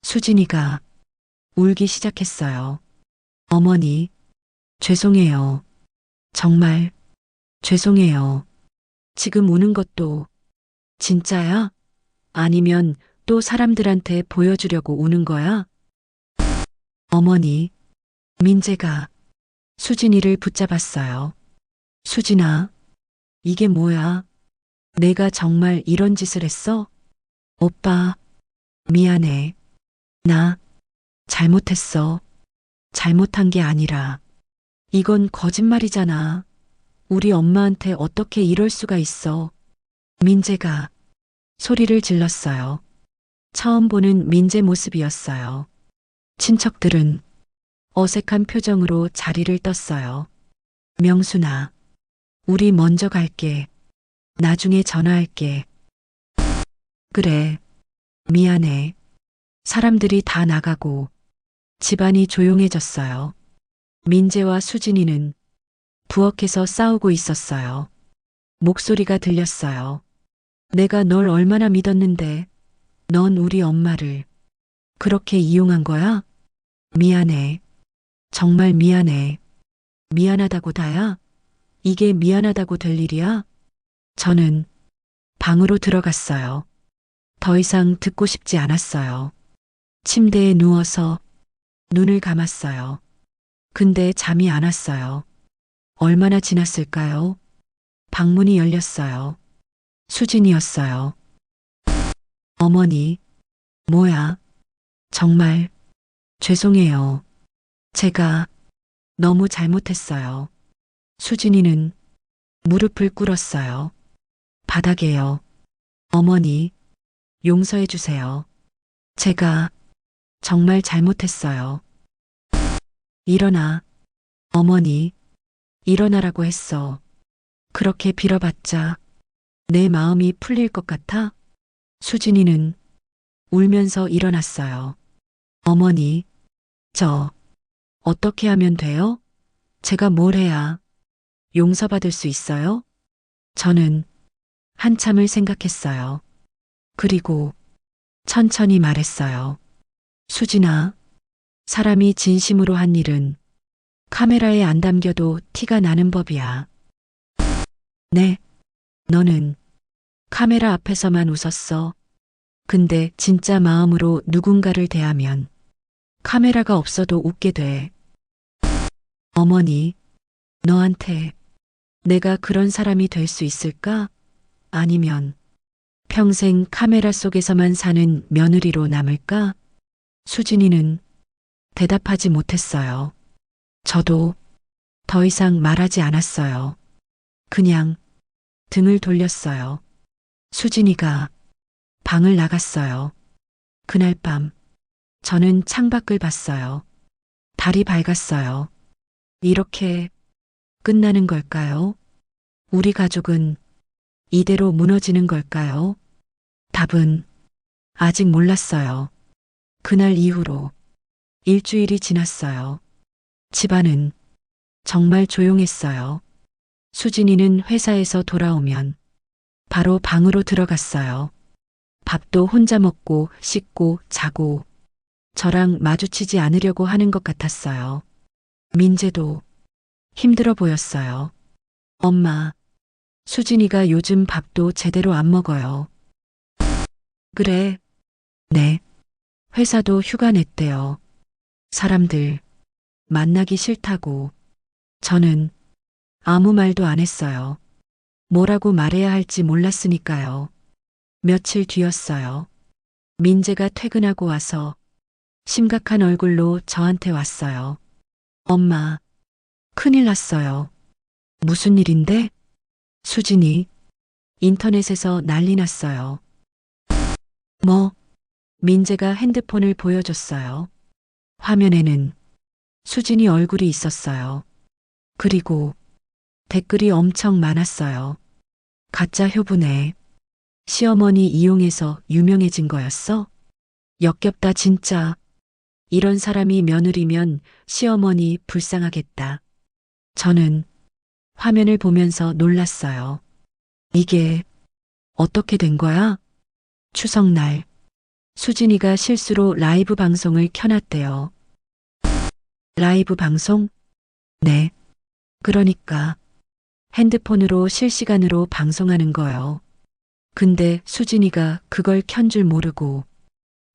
수진이가 울기 시작했어요. 어머니, 죄송해요. 정말 죄송해요. 지금 우는 것도 진짜야? 아니면 또 사람들한테 보여주려고 우는 거야? 어머니, 민재가 수진이를 붙잡았어요. 수진아, 이게 뭐야? 내가 정말 이런 짓을 했어? 오빠, 미안해. 나 잘못했어. 잘못한 게 아니라 이건 거짓말이잖아. 우리 엄마한테 어떻게 이럴 수가 있어. 민재가 소리를 질렀어요. 처음 보는 민재 모습이었어요. 친척들은 어색한 표정으로 자리를 떴어요. 명순아, 우리 먼저 갈게. 나중에 전화할게. 그래, 미안해. 사람들이 다 나가고 집안이 조용해졌어요. 민재와 수진이는 부엌에서 싸우고 있었어요. 목소리가 들렸어요. 내가 널 얼마나 믿었는데 넌 우리 엄마를 그렇게 이용한 거야? 미안해. 정말 미안해. 미안하다고 다야? 이게 미안하다고 될 일이야? 저는 방으로 들어갔어요. 더 이상 듣고 싶지 않았어요. 침대에 누워서 눈을 감았어요. 근데 잠이 안 왔어요. 얼마나 지났을까요? 방문이 열렸어요. 수진이었어요. 어머니, 뭐야? 정말 죄송해요. 제가 너무 잘못했어요. 수진이는 무릎을 꿇었어요. 바닥에요. 어머니, 용서해 주세요. 제가 정말 잘못했어요. 일어나. 어머니, 일어나라고 했어. 그렇게 빌어봤자 내 마음이 풀릴 것 같아? 수진이는 울면서 일어났어요. 어머니, 저 어떻게 하면 돼요? 제가 뭘 해야 용서받을 수 있어요? 저는 한참을 생각했어요. 그리고 천천히 말했어요. 수진아, 사람이 진심으로 한 일은 카메라에 안 담겨도 티가 나는 법이야. 네, 너는 카메라 앞에서만 웃었어. 근데 진짜 마음으로 누군가를 대하면 카메라가 없어도 웃게 돼. 어머니, 너한테 내가 그런 사람이 될 수 있을까? 아니면 평생 카메라 속에서만 사는 며느리로 남을까? 수진이는 대답하지 못했어요. 저도 더 이상 말하지 않았어요. 그냥 등을 돌렸어요. 수진이가 방을 나갔어요. 그날 밤 저는 창밖을 봤어요. 달이 밝았어요. 이렇게 끝나는 걸까요? 우리 가족은 이대로 무너지는 걸까요? 답은 아직 몰랐어요. 그날 이후로 일주일이 지났어요. 집안은 정말 조용했어요. 수진이는 회사에서 돌아오면 바로 방으로 들어갔어요. 밥도 혼자 먹고 씻고 자고 저랑 마주치지 않으려고 하는 것 같았어요. 민재도 힘들어 보였어요. 엄마, 수진이가 요즘 밥도 제대로 안 먹어요. 그래. 네. 회사도 휴가 냈대요. 사람들 만나기 싫다고. 저는 아무 말도 안 했어요. 뭐라고 말해야 할지 몰랐으니까요. 며칠 뒤였어요. 민재가 퇴근하고 와서 심각한 얼굴로 저한테 왔어요. 엄마, 큰일 났어요. 무슨 일인데? 수진이 인터넷에서 난리 났어요. 뭐? 민재가 핸드폰을 보여줬어요. 화면에는 수진이 얼굴이 있었어요. 그리고 댓글이 엄청 많았어요. 가짜 효부네. 시어머니 이용해서 유명해진 거였어? 역겹다 진짜. 이런 사람이 며느리면 시어머니 불쌍하겠다. 저는 화면을 보면서 놀랐어요. 이게 어떻게 된 거야? 추석날 수진이가 실수로 라이브 방송을 켜놨대요. 라이브 방송? 네. 그러니까 핸드폰으로 실시간으로 방송하는 거요. 근데 수진이가 그걸 켠 줄 모르고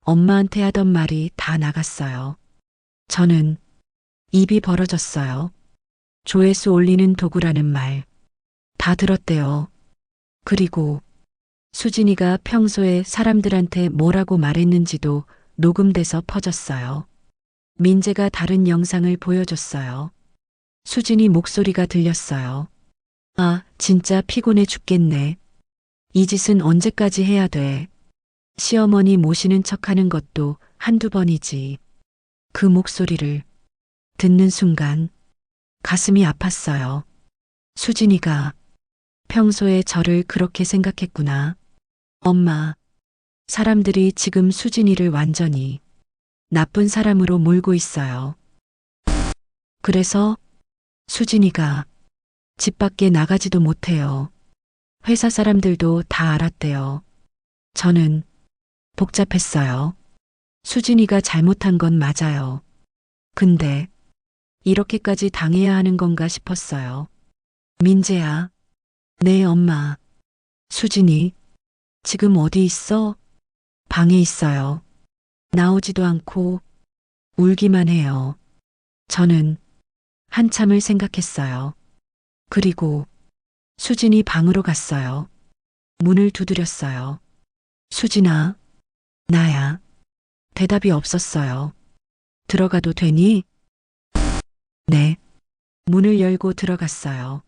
엄마한테 하던 말이 다 나갔어요. 저는 입이 벌어졌어요. 조회수 올리는 도구라는 말 다 들었대요. 그리고 수진이가 평소에 사람들한테 뭐라고 말했는지도 녹음돼서 퍼졌어요. 민재가 다른 영상을 보여줬어요. 수진이 목소리가 들렸어요. 아, 진짜 피곤해 죽겠네. 이 짓은 언제까지 해야 돼? 시어머니 모시는 척하는 것도 한두 번이지. 그 목소리를 듣는 순간 가슴이 아팠어요. 수진이가 평소에 저를 그렇게 생각했구나. 엄마, 사람들이 지금 수진이를 완전히 나쁜 사람으로 몰고 있어요. 그래서 수진이가 집 밖에 나가지도 못해요. 회사 사람들도 다 알았대요. 저는 복잡했어요. 수진이가 잘못한 건 맞아요. 근데 이렇게까지 당해야 하는 건가 싶었어요. 민재야. 네, 엄마. 수진이 지금 어디 있어? 방에 있어요. 나오지도 않고 울기만 해요. 저는 한참을 생각했어요. 그리고 수진이 방으로 갔어요. 문을 두드렸어요. 수진아, 나야. 대답이 없었어요. 들어가도 되니? 네. 문을 열고 들어갔어요.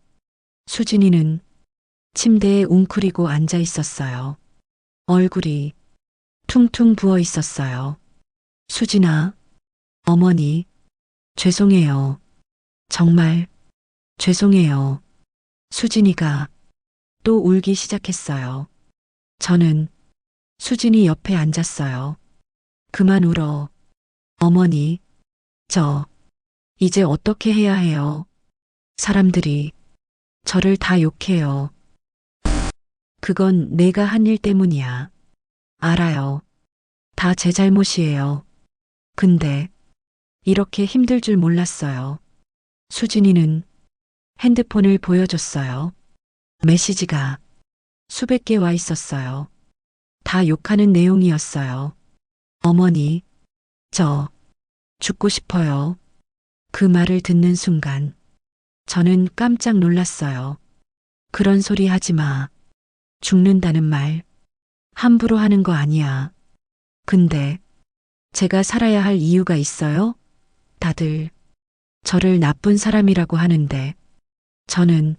수진이는 침대에 웅크리고 앉아 있었어요. 얼굴이 퉁퉁 부어 있었어요. 수진아, 어머니, 죄송해요. 정말 죄송해요. 수진이가 또 울기 시작했어요. 저는 수진이 옆에 앉았어요. 그만 울어. 어머니, 저 이제 어떻게 해야 해요? 사람들이 저를 다 욕해요. 그건 내가 한 일 때문이야. 알아요. 다 제 잘못이에요. 근데 이렇게 힘들 줄 몰랐어요. 수진이는 핸드폰을 보여줬어요. 메시지가 수백 개 와 있었어요. 다 욕하는 내용이었어요. 어머니, 저 죽고 싶어요. 그 말을 듣는 순간 저는 깜짝 놀랐어요. 그런 소리 하지 마. 죽는다는 말 함부로 하는 거 아니야. 근데 제가 살아야 할 이유가 있어요? 다들 저를 나쁜 사람이라고 하는데 저는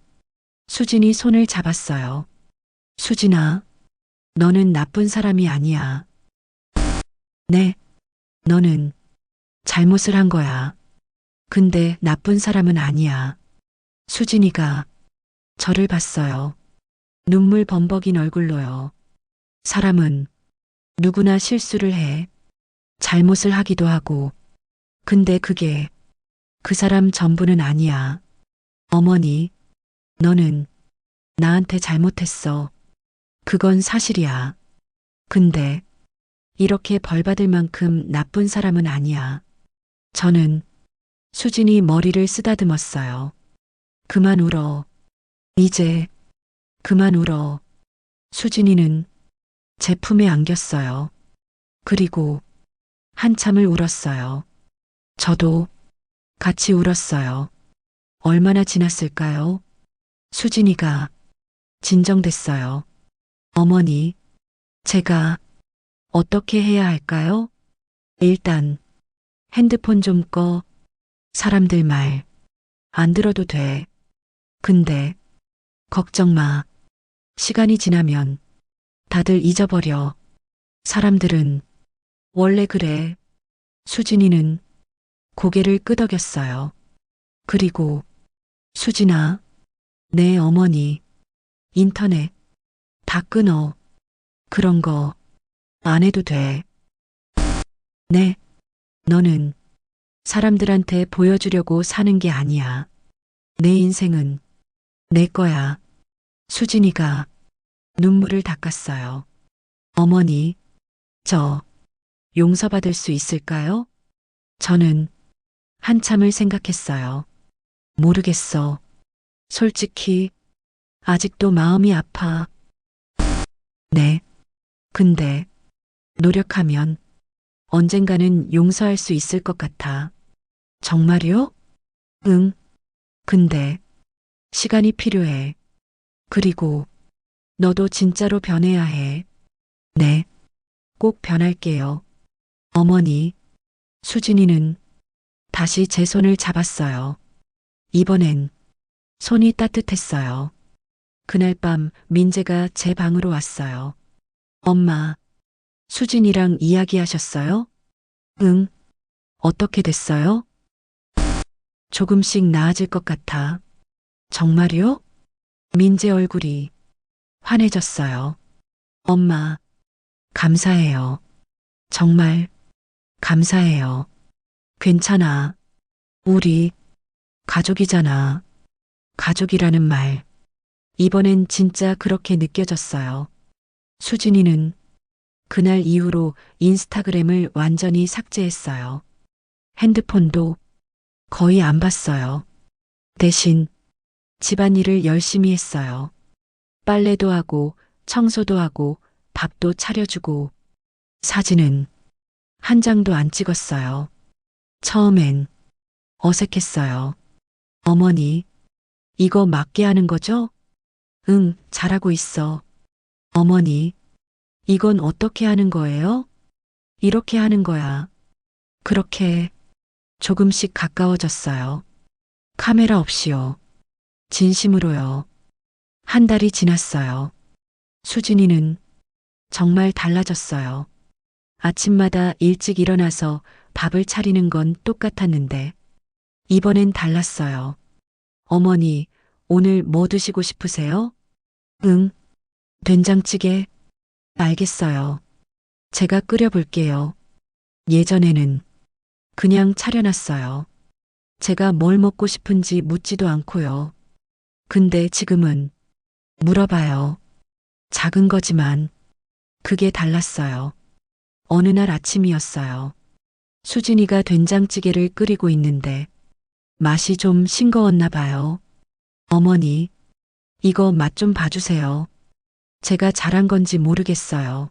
수진이 손을 잡았어요. 수진아, 너는 나쁜 사람이 아니야. 네, 너는 잘못을 한 거야. 근데 나쁜 사람은 아니야. 수진이가 저를 봤어요. 눈물 범벅인 얼굴로요. 사람은 누구나 실수를 해. 잘못을 하기도 하고. 근데 그게 그 사람 전부는 아니야. 어머니, 너는 나한테 잘못했어. 그건 사실이야. 근데 이렇게 벌 받을 만큼 나쁜 사람은 아니야. 저는 수진이 머리를 쓰다듬었어요. 그만 울어. 이제 그만 울어. 수진이는 제 품에 안겼어요. 그리고 한참을 울었어요. 저도 같이 울었어요. 얼마나 지났을까요? 수진이가 진정됐어요. 어머니, 제가 어떻게 해야 할까요? 일단 핸드폰 좀 꺼. 사람들 말 안 들어도 돼. 근데 걱정 마. 시간이 지나면 다들 잊어버려. 사람들은 원래 그래. 수진이는 고개를 끄덕였어요. 그리고 수진아, 내 어머니, 인터넷 다 끊어. 그런 거 안 해도 돼. 네, 너는 사람들한테 보여주려고 사는 게 아니야. 내 인생은 내 거야. 수진이가 눈물을 닦았어요. 어머니, 저 용서받을 수 있을까요? 저는 한참을 생각했어요. 모르겠어. 솔직히 아직도 마음이 아파. 네. 근데 노력하면 언젠가는 용서할 수 있을 것 같아. 정말요? 응. 근데 시간이 필요해. 그리고 너도 진짜로 변해야 해. 네, 꼭 변할게요. 어머니, 수진이는 다시 제 손을 잡았어요. 이번엔 손이 따뜻했어요. 그날 밤 민재가 제 방으로 왔어요. 엄마, 수진이랑 이야기하셨어요? 응. 어떻게 됐어요? 조금씩 나아질 것 같아. 정말요? 민재 얼굴이 환해졌어요. 엄마, 감사해요. 정말 감사해요. 괜찮아. 우리 가족이잖아. 가족이라는 말. 이번엔 진짜 그렇게 느껴졌어요. 수진이는 그날 이후로 인스타그램을 완전히 삭제했어요. 핸드폰도 거의 안 봤어요. 대신 집안일을 열심히 했어요. 빨래도 하고 청소도 하고 밥도 차려주고 사진은 한 장도 안 찍었어요. 처음엔 어색했어요. 어머니, 이거 맞게 하는 거죠? 응, 잘하고 있어. 어머니, 이건 어떻게 하는 거예요? 이렇게 하는 거야. 그렇게 조금씩 가까워졌어요. 카메라 없이요. 진심으로요. 한 달이 지났어요. 수진이는 정말 달라졌어요. 아침마다 일찍 일어나서 밥을 차리는 건 똑같았는데, 이번엔 달랐어요. 어머니, 오늘 뭐 드시고 싶으세요? 응, 된장찌개. 알겠어요. 제가 끓여볼게요. 예전에는 그냥 차려놨어요. 제가 뭘 먹고 싶은지 묻지도 않고요. 근데 지금은 물어봐요. 작은 거지만 그게 달랐어요. 어느 날 아침이었어요. 수진이가 된장찌개를 끓이고 있는데 맛이 좀 싱거웠나 봐요. 어머니, 이거 맛 좀 봐주세요. 제가 잘한 건지 모르겠어요.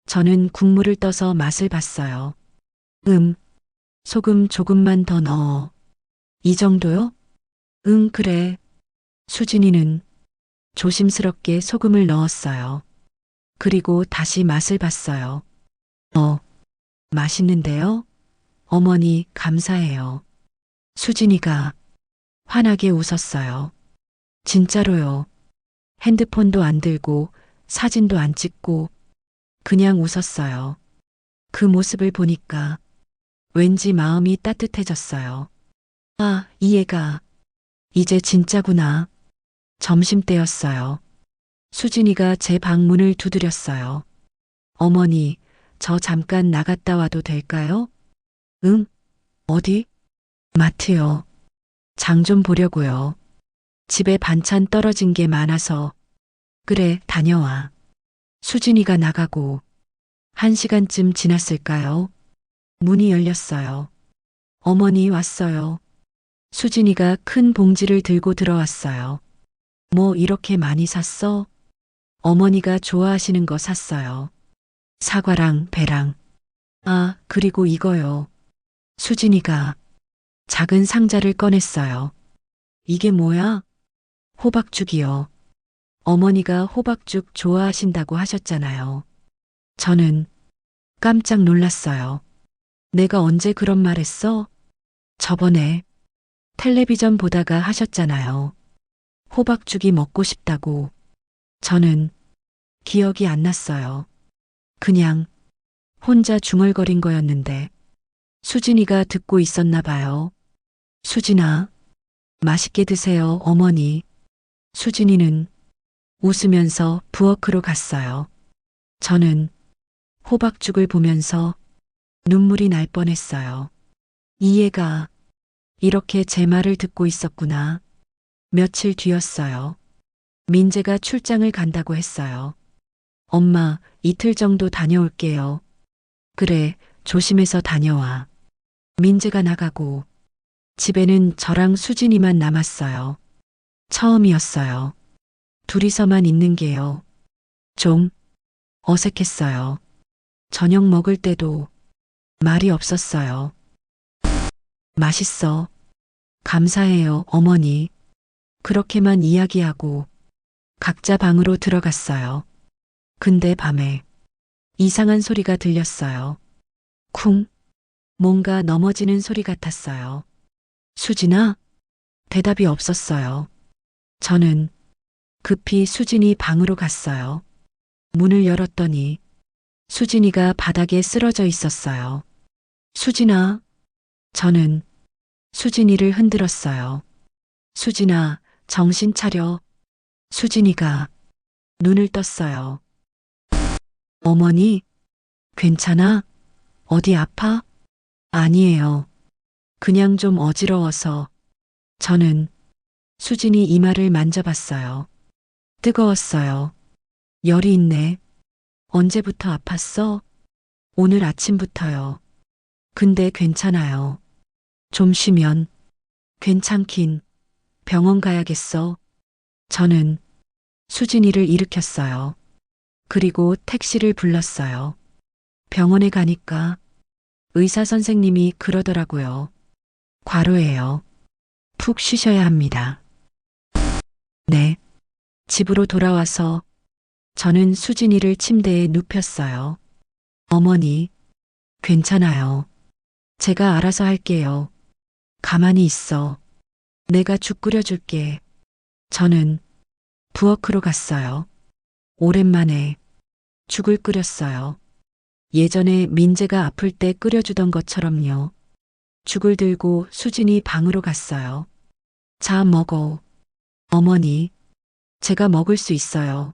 저는 국물을 떠서 맛을 봤어요. 소금 조금만 더 넣어. 이 정도요? 응, 그래. 수진이는 조심스럽게 소금을 넣었어요. 그리고 다시 맛을 봤어요. 맛있는데요? 어머니, 감사해요. 수진이가 환하게 웃었어요. 진짜로요. 핸드폰도 안 들고 사진도 안 찍고 그냥 웃었어요. 그 모습을 보니까 왠지 마음이 따뜻해졌어요. 아, 이 애가 이제 진짜구나. 점심때였어요. 수진이가 제 방문을 두드렸어요. 어머니, 저 잠깐 나갔다 와도 될까요? 응? 어디? 마트요. 장 좀 보려고요. 집에 반찬 떨어진 게 많아서. 그래, 다녀와. 수진이가 나가고 1시간쯤 지났을까요? 문이 열렸어요. 어머니 왔어요. 수진이가 큰 봉지를 들고 들어왔어요. 뭐 이렇게 많이 샀어? 어머니가 좋아하시는 거 샀어요. 사과랑 배랑. 아, 그리고 이거요. 수진이가 작은 상자를 꺼냈어요. 이게 뭐야? 호박죽이요. 어머니가 호박죽 좋아하신다고 하셨잖아요. 저는 깜짝 놀랐어요. 내가 언제 그런 말 했어? 저번에 텔레비전 보다가 하셨잖아요. 호박죽이 먹고 싶다고. 저는 기억이 안 났어요. 그냥 혼자 중얼거린 거였는데 수진이가 듣고 있었나 봐요. 수진아, 맛있게 드세요, 어머니. 수진이는 웃으면서 부엌으로 갔어요. 저는 호박죽을 보면서 눈물이 날 뻔했어요. 이 애가 이렇게 제 말을 듣고 있었구나. 며칠 뒤였어요. 민재가 출장을 간다고 했어요. 엄마, 이틀 정도 다녀올게요. 그래, 조심해서 다녀와. 민재가 나가고 집에는 저랑 수진이만 남았어요. 처음이었어요. 둘이서만 있는 게요. 좀 어색했어요. 저녁 먹을 때도 말이 없었어요. 맛있어. 감사해요, 어머니. 그렇게만 이야기하고 각자 방으로 들어갔어요. 근데 밤에 이상한 소리가 들렸어요. 쿵. 뭔가 넘어지는 소리 같았어요. 수진아? 대답이 없었어요. 저는 급히 수진이 방으로 갔어요. 문을 열었더니 수진이가 바닥에 쓰러져 있었어요. 수진아. 저는 수진이를 흔들었어요. 수진아, 정신 차려. 수진이가 눈을 떴어요. 어머니, 괜찮아? 어디 아파? 아니에요. 그냥 좀 어지러워서. 저는 수진이 이마를 만져봤어요. 뜨거웠어요. 열이 있네. 언제부터 아팠어? 오늘 아침부터요. 근데 괜찮아요. 좀 쉬면 괜찮긴. 병원 가야겠어. 저는 수진이를 일으켰어요. 그리고 택시를 불렀어요. 병원에 가니까 의사 선생님이 그러더라고요. 과로예요. 푹 쉬셔야 합니다. 네. 집으로 돌아와서 저는 수진이를 침대에 눕혔어요. 어머니, 괜찮아요. 제가 알아서 할게요. 가만히 있어. 내가 죽 끓여줄게. 저는 부엌으로 갔어요. 오랜만에 죽을 끓였어요. 예전에 민재가 아플 때 끓여주던 것처럼요. 죽을 들고 수진이 방으로 갔어요. 자, 먹어. 어머니, 제가 먹을 수 있어요.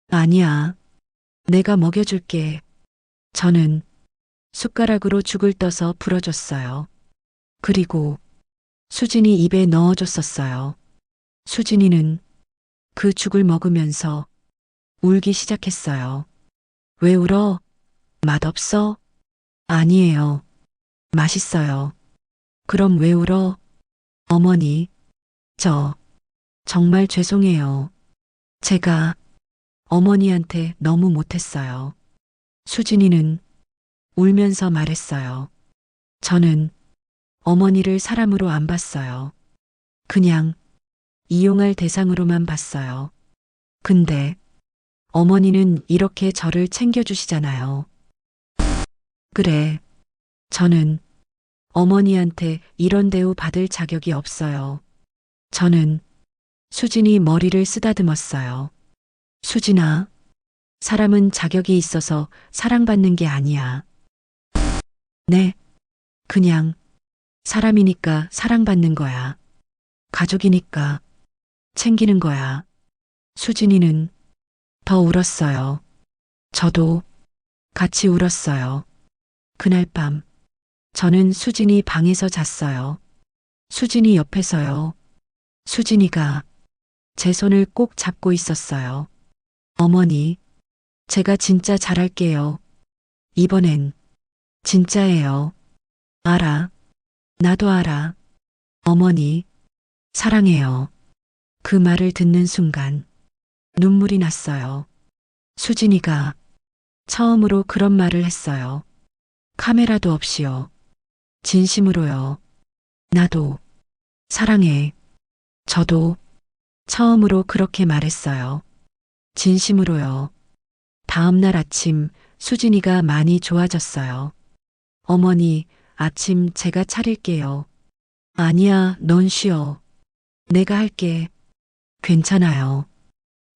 아니야. 내가 먹여줄게. 저는 숟가락으로 죽을 떠서 불어줬어요. 그리고 수진이 입에 넣어줬었어요. 수진이는 그 죽을 먹으면서 울기 시작했어요. 왜 울어? 맛없어? 아니에요. 맛있어요. 그럼 왜 울어? 어머니, 저 정말 죄송해요. 제가 어머니한테 너무 못했어요. 수진이는 울면서 말했어요. 저는 어머니를 사람으로 안 봤어요. 그냥 이용할 대상으로만 봤어요. 근데 어머니는 이렇게 저를 챙겨주시잖아요. 그래. 저는 어머니한테 이런 대우 받을 자격이 없어요. 저는 수진이 머리를 쓰다듬었어요. 수진아, 사람은 자격이 있어서 사랑받는 게 아니야. 네. 그냥 사람이니까 사랑받는 거야. 가족이니까 챙기는 거야. 수진이는 더 울었어요. 저도 같이 울었어요. 그날 밤 저는 수진이 방에서 잤어요. 수진이 옆에서요. 수진이가 제 손을 꼭 잡고 있었어요. 어머니, 제가 진짜 잘할게요. 이번엔 진짜예요. 알아. 나도 알아. 어머니, 사랑해요. 그 말을 듣는 순간 눈물이 났어요. 수진이가 처음으로 그런 말을 했어요. 카메라도 없이요. 진심으로요. 나도 사랑해. 저도 처음으로 그렇게 말했어요. 진심으로요. 다음 날 아침 수진이가 많이 좋아졌어요. 어머니, 아침 제가 차릴게요. 아니야, 넌 쉬어. 내가 할게. 괜찮아요.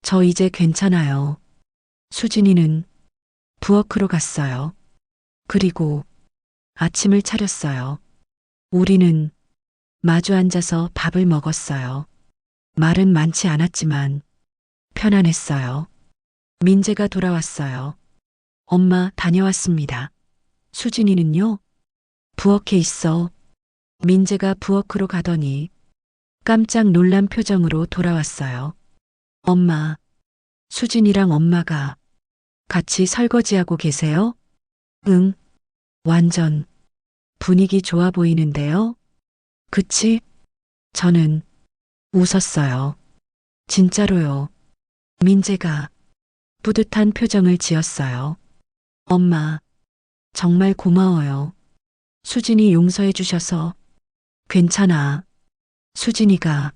저 이제 괜찮아요. 수진이는 부엌으로 갔어요. 그리고 아침을 차렸어요. 우리는 마주 앉아서 밥을 먹었어요. 말은 많지 않았지만 편안했어요. 민재가 돌아왔어요. 엄마 다녀왔습니다. 수진이는요? 부엌에 있어. 민재가 부엌으로 가더니 깜짝 놀란 표정으로 돌아왔어요. 엄마, 수진이랑 엄마가 같이 설거지하고 계세요? 응, 완전 분위기 좋아 보이는데요? 그치? 저는 웃었어요. 진짜로요. 민재가 뿌듯한 표정을 지었어요. 엄마, 정말 고마워요. 수진이 용서해 주셔서 괜찮아. 수진이가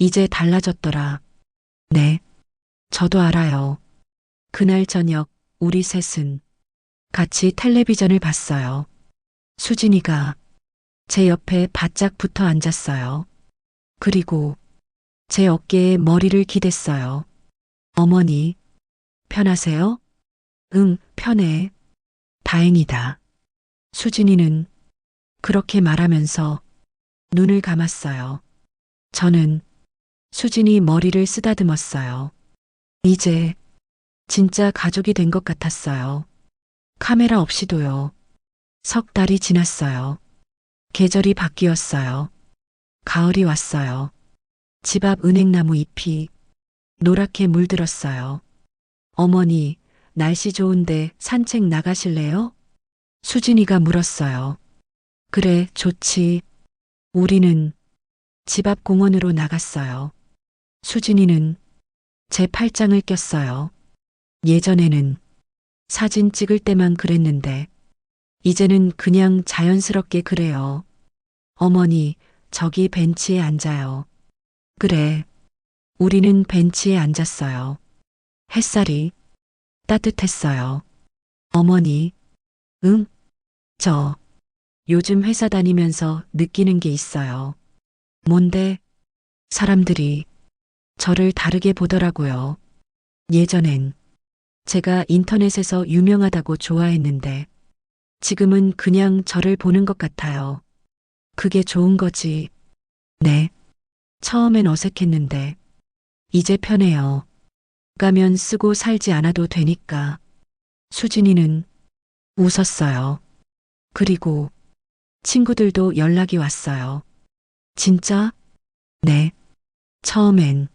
이제 달라졌더라. 네, 저도 알아요. 그날 저녁 우리 셋은 같이 텔레비전을 봤어요. 수진이가 제 옆에 바짝 붙어 앉았어요. 그리고 제 어깨에 머리를 기댔어요. 어머니, 편하세요? 응, 편해. 다행이다. 수진이는 그렇게 말하면서 눈을 감았어요. 저는 수진이 머리를 쓰다듬었어요. 이제 진짜 가족이 된 것 같았어요. 카메라 없이도요. 석 달이 지났어요. 계절이 바뀌었어요. 가을이 왔어요. 집 앞 은행나무 잎이 노랗게 물들었어요. 어머니, 날씨 좋은데 산책 나가실래요? 수진이가 물었어요. 그래, 좋지. 우리는 집 앞 공원으로 나갔어요. 수진이는 제 팔짱을 꼈어요. 예전에는 사진 찍을 때만 그랬는데, 이제는 그냥 자연스럽게 그래요. 어머니, 저기 벤치에 앉아요. 그래. 우리는 벤치에 앉았어요. 햇살이 따뜻했어요. 어머니, 응? 저 요즘 회사 다니면서 느끼는 게 있어요. 뭔데? 사람들이 저를 다르게 보더라고요. 예전엔 제가 인터넷에서 유명하다고 좋아했는데 지금은 그냥 저를 보는 것 같아요. 그게 좋은 거지. 네. 처음엔 어색했는데 이제 편해요. 가면 쓰고 살지 않아도 되니까. 수진이는 웃었어요. 그리고 친구들도 연락이 왔어요. 진짜? 네. 처음엔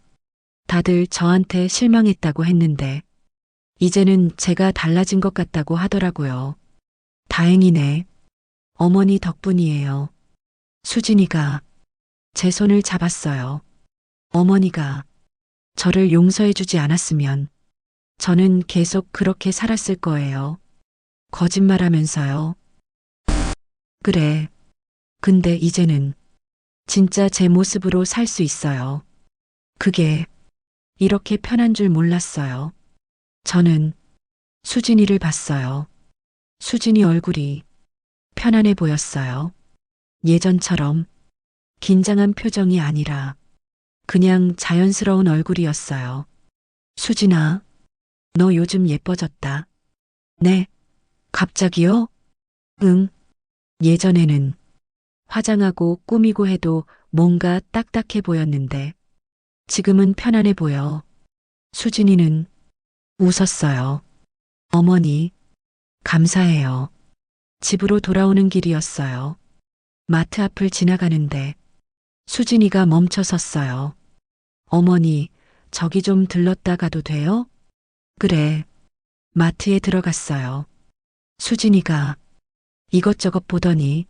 다들 저한테 실망했다고 했는데 이제는 제가 달라진 것 같다고 하더라고요. 다행이네. 어머니 덕분이에요. 수진이가 제 손을 잡았어요. 어머니가 저를 용서해주지 않았으면 저는 계속 그렇게 살았을 거예요. 거짓말하면서요. 그래. 근데 이제는 진짜 제 모습으로 살 수 있어요. 그게 이렇게 편한 줄 몰랐어요. 저는 수진이를 봤어요. 수진이 얼굴이 편안해 보였어요. 예전처럼 긴장한 표정이 아니라 그냥 자연스러운 얼굴이었어요. 수진아, 너 요즘 예뻐졌다. 네. 갑자기요? 응. 예전에는 화장하고 꾸미고 해도 뭔가 딱딱해 보였는데 지금은 편안해 보여. 수진이는 웃었어요. 어머니, 감사해요. 집으로 돌아오는 길이었어요. 마트 앞을 지나가는데 수진이가 멈춰 섰어요. 어머니, 저기 좀 들렀다 가도 돼요? 그래. 마트에 들어갔어요. 수진이가 이것저것 보더니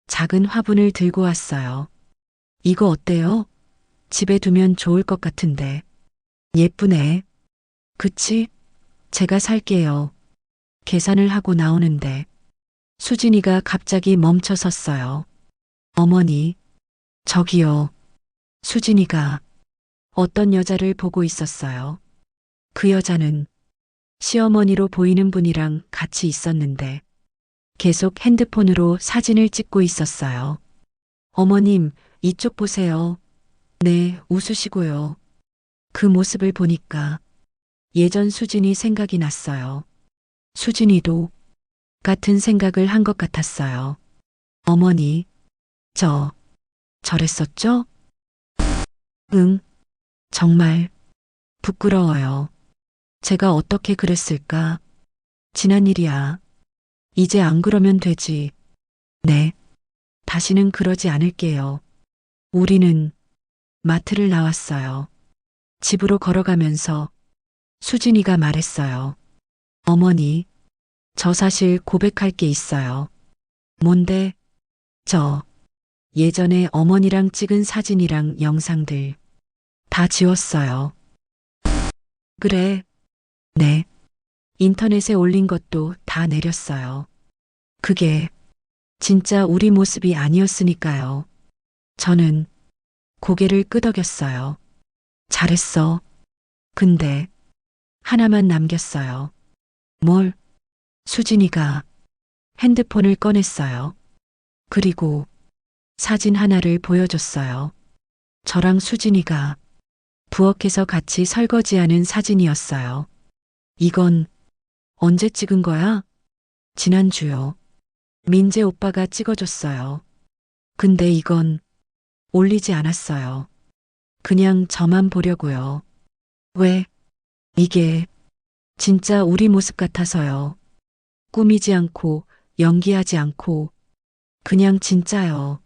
작은 화분을 들고 왔어요. 이거 어때요? 집에 두면 좋을 것 같은데. 예쁘네. 그치? 제가 살게요. 계산을 하고 나오는데 수진이가 갑자기 멈춰 섰어요. 어머니, 저기요. 수진이가 어떤 여자를 보고 있었어요. 그 여자는 시어머니로 보이는 분이랑 같이 있었는데 계속 핸드폰으로 사진을 찍고 있었어요. 어머님, 이쪽 보세요. 네, 웃으시고요. 그 모습을 보니까 예전 수진이 생각이 났어요. 수진이도 같은 생각을 한 것 같았어요. 어머니, 저랬었죠? 응, 정말 부끄러워요. 제가 어떻게 그랬을까? 지난 일이야. 이제 안 그러면 되지. 네, 다시는 그러지 않을게요. 우리는 마트를 나왔어요. 집으로 걸어가면서 수진이가 말했어요. 어머니, 저 사실 고백할 게 있어요. 뭔데? 저 예전에 어머니랑 찍은 사진이랑 영상들 다 지웠어요. 그래. 네. 인터넷에 올린 것도 다 내렸어요. 그게 진짜 우리 모습이 아니었으니까요. 저는 고개를 끄덕였어요. 잘했어. 근데 하나만 남겼어요. 뭘? 수진이가 핸드폰을 꺼냈어요. 그리고 사진 하나를 보여줬어요. 저랑 수진이가 부엌에서 같이 설거지하는 사진이었어요. 이건 언제 찍은 거야? 지난주요. 민재 오빠가 찍어줬어요. 근데 이건 올리지 않았어요. 그냥 저만 보려고요. 왜? 이게 진짜 우리 모습 같아서요. 꾸미지 않고 연기하지 않고 그냥 진짜요.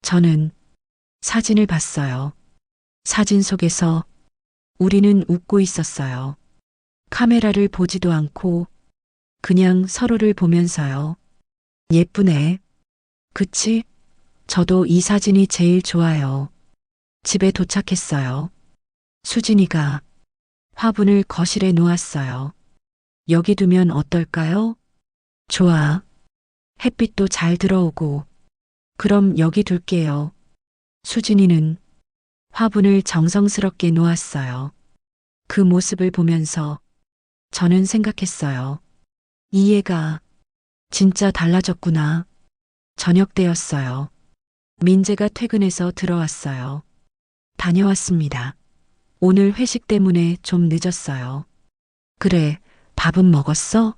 저는 사진을 봤어요. 사진 속에서 우리는 웃고 있었어요. 카메라를 보지도 않고 그냥 서로를 보면서요. 예쁘네. 그치? 저도 이 사진이 제일 좋아요. 집에 도착했어요. 수진이가 화분을 거실에 놓았어요. 여기 두면 어떨까요? 좋아. 햇빛도 잘 들어오고. 그럼 여기 둘게요. 수진이는 화분을 정성스럽게 놓았어요. 그 모습을 보면서 저는 생각했어요. 이 애가 진짜 달라졌구나. 저녁 때였어요. 민재가 퇴근해서 들어왔어요. 다녀왔습니다. 오늘 회식 때문에 좀 늦었어요. 그래, 밥은 먹었어?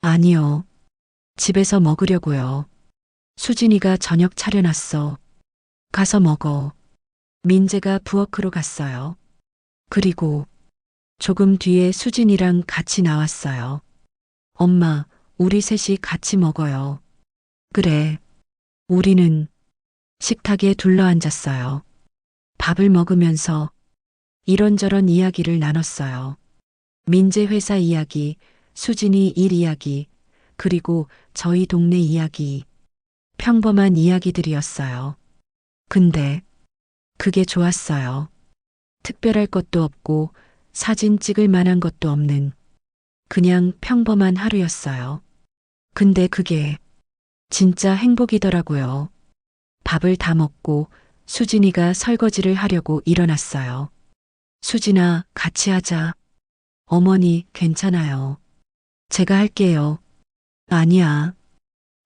아니요. 집에서 먹으려고요. 수진이가 저녁 차려놨어. 가서 먹어. 민재가 부엌으로 갔어요. 그리고 조금 뒤에 수진이랑 같이 나왔어요. 엄마, 우리 셋이 같이 먹어요. 그래. 우리는 식탁에 둘러앉았어요. 밥을 먹으면서 이런저런 이야기를 나눴어요. 민재 회사 이야기, 수진이 일 이야기, 그리고 저희 동네 이야기. 평범한 이야기들이었어요. 근데 그게 좋았어요. 특별할 것도 없고 사진 찍을 만한 것도 없는 그냥 평범한 하루였어요. 근데 그게 진짜 행복이더라고요. 밥을 다 먹고 수진이가 설거지를 하려고 일어났어요. 수진아, 같이 하자. 어머니, 괜찮아요. 제가 할게요. 아니야.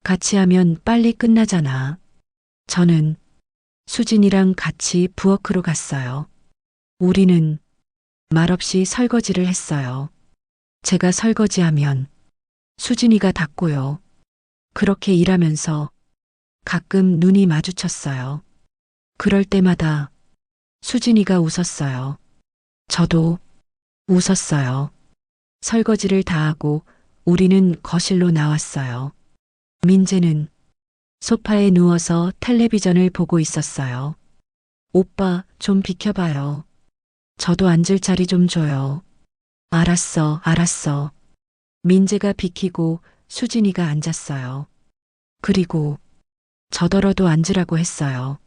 같이 하면 빨리 끝나잖아. 저는 수진이랑 같이 부엌으로 갔어요. 우리는 말없이 설거지를 했어요. 제가 설거지하면 수진이가 닦고요. 그렇게 일하면서 가끔 눈이 마주쳤어요. 그럴 때마다 수진이가 웃었어요. 저도 웃었어요. 설거지를 다 하고 우리는 거실로 나왔어요. 민재는 소파에 누워서 텔레비전을 보고 있었어요. 오빠, 좀 비켜봐요. 저도 앉을 자리 좀 줘요. 알았어, 알았어. 민재가 비키고 수진이가 앉았어요. 그리고 저더러도 앉으라고 했어요.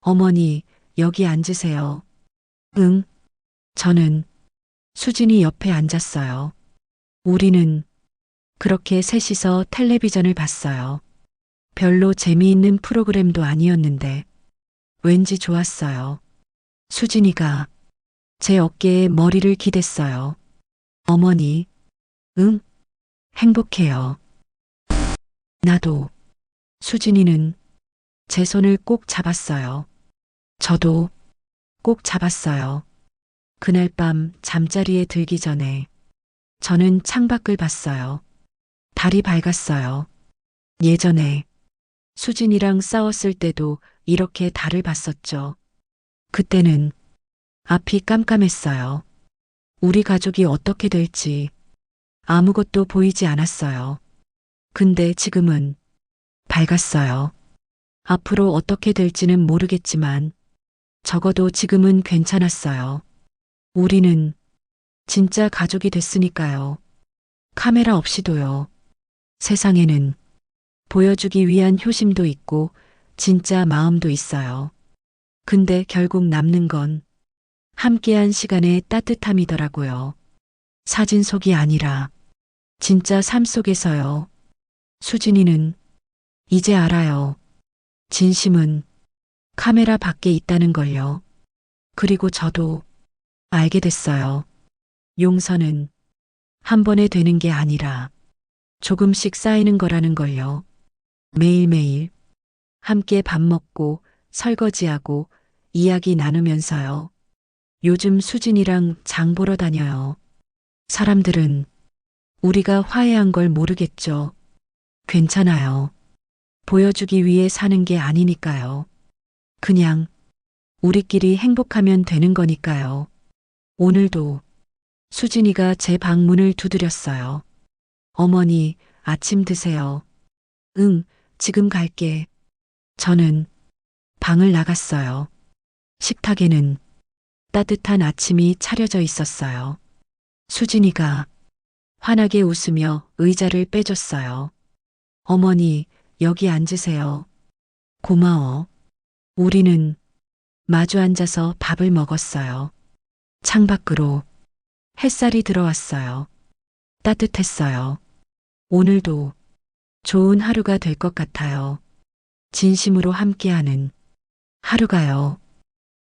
어머니, 여기 앉으세요. 응. 저는 수진이 옆에 앉았어요. 우리는 그렇게 셋이서 텔레비전을 봤어요. 별로 재미있는 프로그램도 아니었는데 왠지 좋았어요. 수진이가 제 어깨에 머리를 기댔어요. 어머니, 응? 행복해요. 나도. 수진이는 제 손을 꼭 잡았어요. 저도 꼭 잡았어요. 그날 밤 잠자리에 들기 전에 저는 창밖을 봤어요. 달이 밝았어요. 예전에 수진이랑 싸웠을 때도 이렇게 달을 봤었죠. 그때는 앞이 깜깜했어요. 우리 가족이 어떻게 될지 아무것도 보이지 않았어요. 근데 지금은 밝았어요. 앞으로 어떻게 될지는 모르겠지만 적어도 지금은 괜찮았어요. 우리는 진짜 가족이 됐으니까요. 카메라 없이도요. 세상에는 보여주기 위한 효심도 있고 진짜 마음도 있어요. 근데 결국 남는 건 함께한 시간의 따뜻함이더라고요. 사진 속이 아니라 진짜 삶 속에서요. 수진이는 이제 알아요. 진심은 카메라 밖에 있다는 걸요. 그리고 저도 알게 됐어요. 용서는 한 번에 되는 게 아니라 조금씩 쌓이는 거라는 걸요. 매일매일 함께 밥 먹고 설거지하고 이야기 나누면서요. 요즘 수진이랑 장 보러 다녀요. 사람들은 우리가 화해한 걸 모르겠죠. 괜찮아요. 보여주기 위해 사는 게 아니니까요. 그냥 우리끼리 행복하면 되는 거니까요. 오늘도 수진이가 제 방문을 두드렸어요. 어머니, 아침 드세요. 응, 지금 갈게. 저는 방을 나갔어요. 식탁에는 따뜻한 아침이 차려져 있었어요. 수진이가 환하게 웃으며 의자를 빼줬어요. 어머니, 여기 앉으세요. 고마워. 우리는 마주 앉아서 밥을 먹었어요. 창밖으로 햇살이 들어왔어요. 따뜻했어요. 오늘도 좋은 하루가 될 것 같아요. 진심으로 함께하는 하루가요.